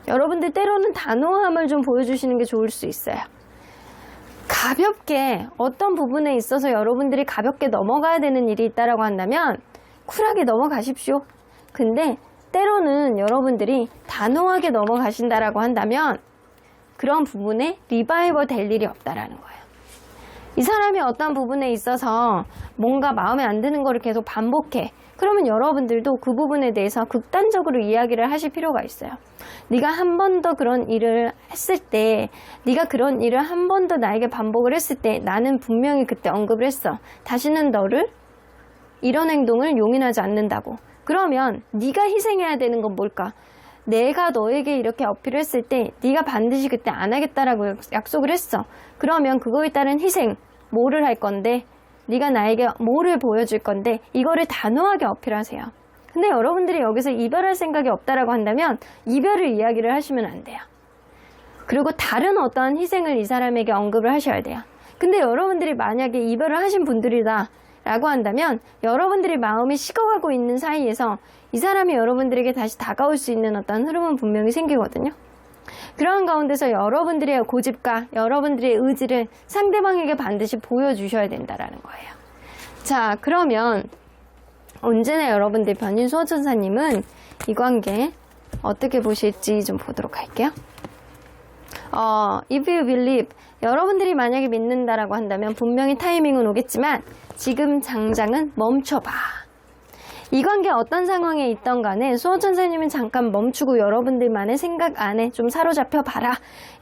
여러분들 때로는 단호함을 좀 보여주시는 게 좋을 수 있어요. 가볍게 어떤 부분에 있어서 여러분들이 가볍게 넘어가야 되는 일이 있다라고 한다면 쿨하게 넘어가십시오. 근데 때로는 여러분들이 단호하게 넘어가신다라고 한다면 그런 부분에 리바이벌 될 일이 없다라는 거예요. 이 사람이 어떤 부분에 있어서 뭔가 마음에 안 드는 거를 계속 반복해. 그러면 여러분들도 그 부분에 대해서 극단적으로 이야기를 하실 필요가 있어요. 네가 한 번 더 그런 일을 했을 때, 네가 그런 일을 한 번 더 나에게 반복을 했을 때 나는 분명히 그때 언급을 했어. 다시는 너를 이런 행동을 용인하지 않는다고. 그러면 네가 희생해야 되는 건 뭘까? 내가 너에게 이렇게 어필을 했을 때 네가 반드시 그때 안 하겠다라고 약속을 했어. 그러면 그거에 따른 희생, 뭐를 할 건데, 네가 나에게 뭐를 보여줄 건데, 이거를 단호하게 어필하세요. 근데 여러분들이 여기서 이별할 생각이 없다라고 한다면 이별을 이야기를 하시면 안 돼요. 그리고 다른 어떠한 희생을 이 사람에게 언급을 하셔야 돼요. 근데 여러분들이 만약에 이별을 하신 분들이다 라고 한다면 여러분들이 마음이 식어가고 있는 사이에서 이 사람이 여러분들에게 다시 다가올 수 있는 어떤 흐름은 분명히 생기거든요. 그런 가운데서 여러분들의 고집과 여러분들의 의지를 상대방에게 반드시 보여주셔야 된다라는 거예요. 자, 그러면 언제나 여러분들 변인 수호천사님은 이 관계 어떻게 보실지 좀 보도록 할게요. If you believe, 여러분들이 만약에 믿는다라고 한다면 분명히 타이밍은 오겠지만 지금 당장은 멈춰봐. 이 관계 어떤 상황에 있던 간에 수호천사님은 잠깐 멈추고 여러분들만의 생각 안에 좀 사로잡혀 봐라.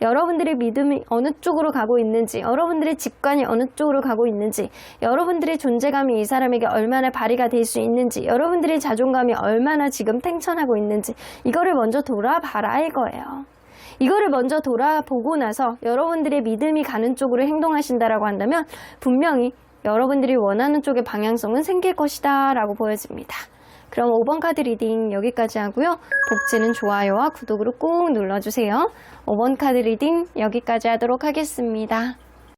여러분들의 믿음이 어느 쪽으로 가고 있는지, 여러분들의 직관이 어느 쪽으로 가고 있는지, 여러분들의 존재감이 이 사람에게 얼마나 발휘가 될 수 있는지, 여러분들의 자존감이 얼마나 지금 팽천하고 있는지, 이거를 먼저 돌아봐라 이거예요. 이거를 먼저 돌아보고 나서 여러분들의 믿음이 가는 쪽으로 행동하신다라고 한다면 분명히 여러분들이 원하는 쪽의 방향성은 생길 것이다 라고 보여집니다. 그럼 5번 카드 리딩 여기까지 하고요. 복지는 좋아요와 구독으로 꾹 눌러주세요. 5번 카드 리딩 여기까지 하도록 하겠습니다.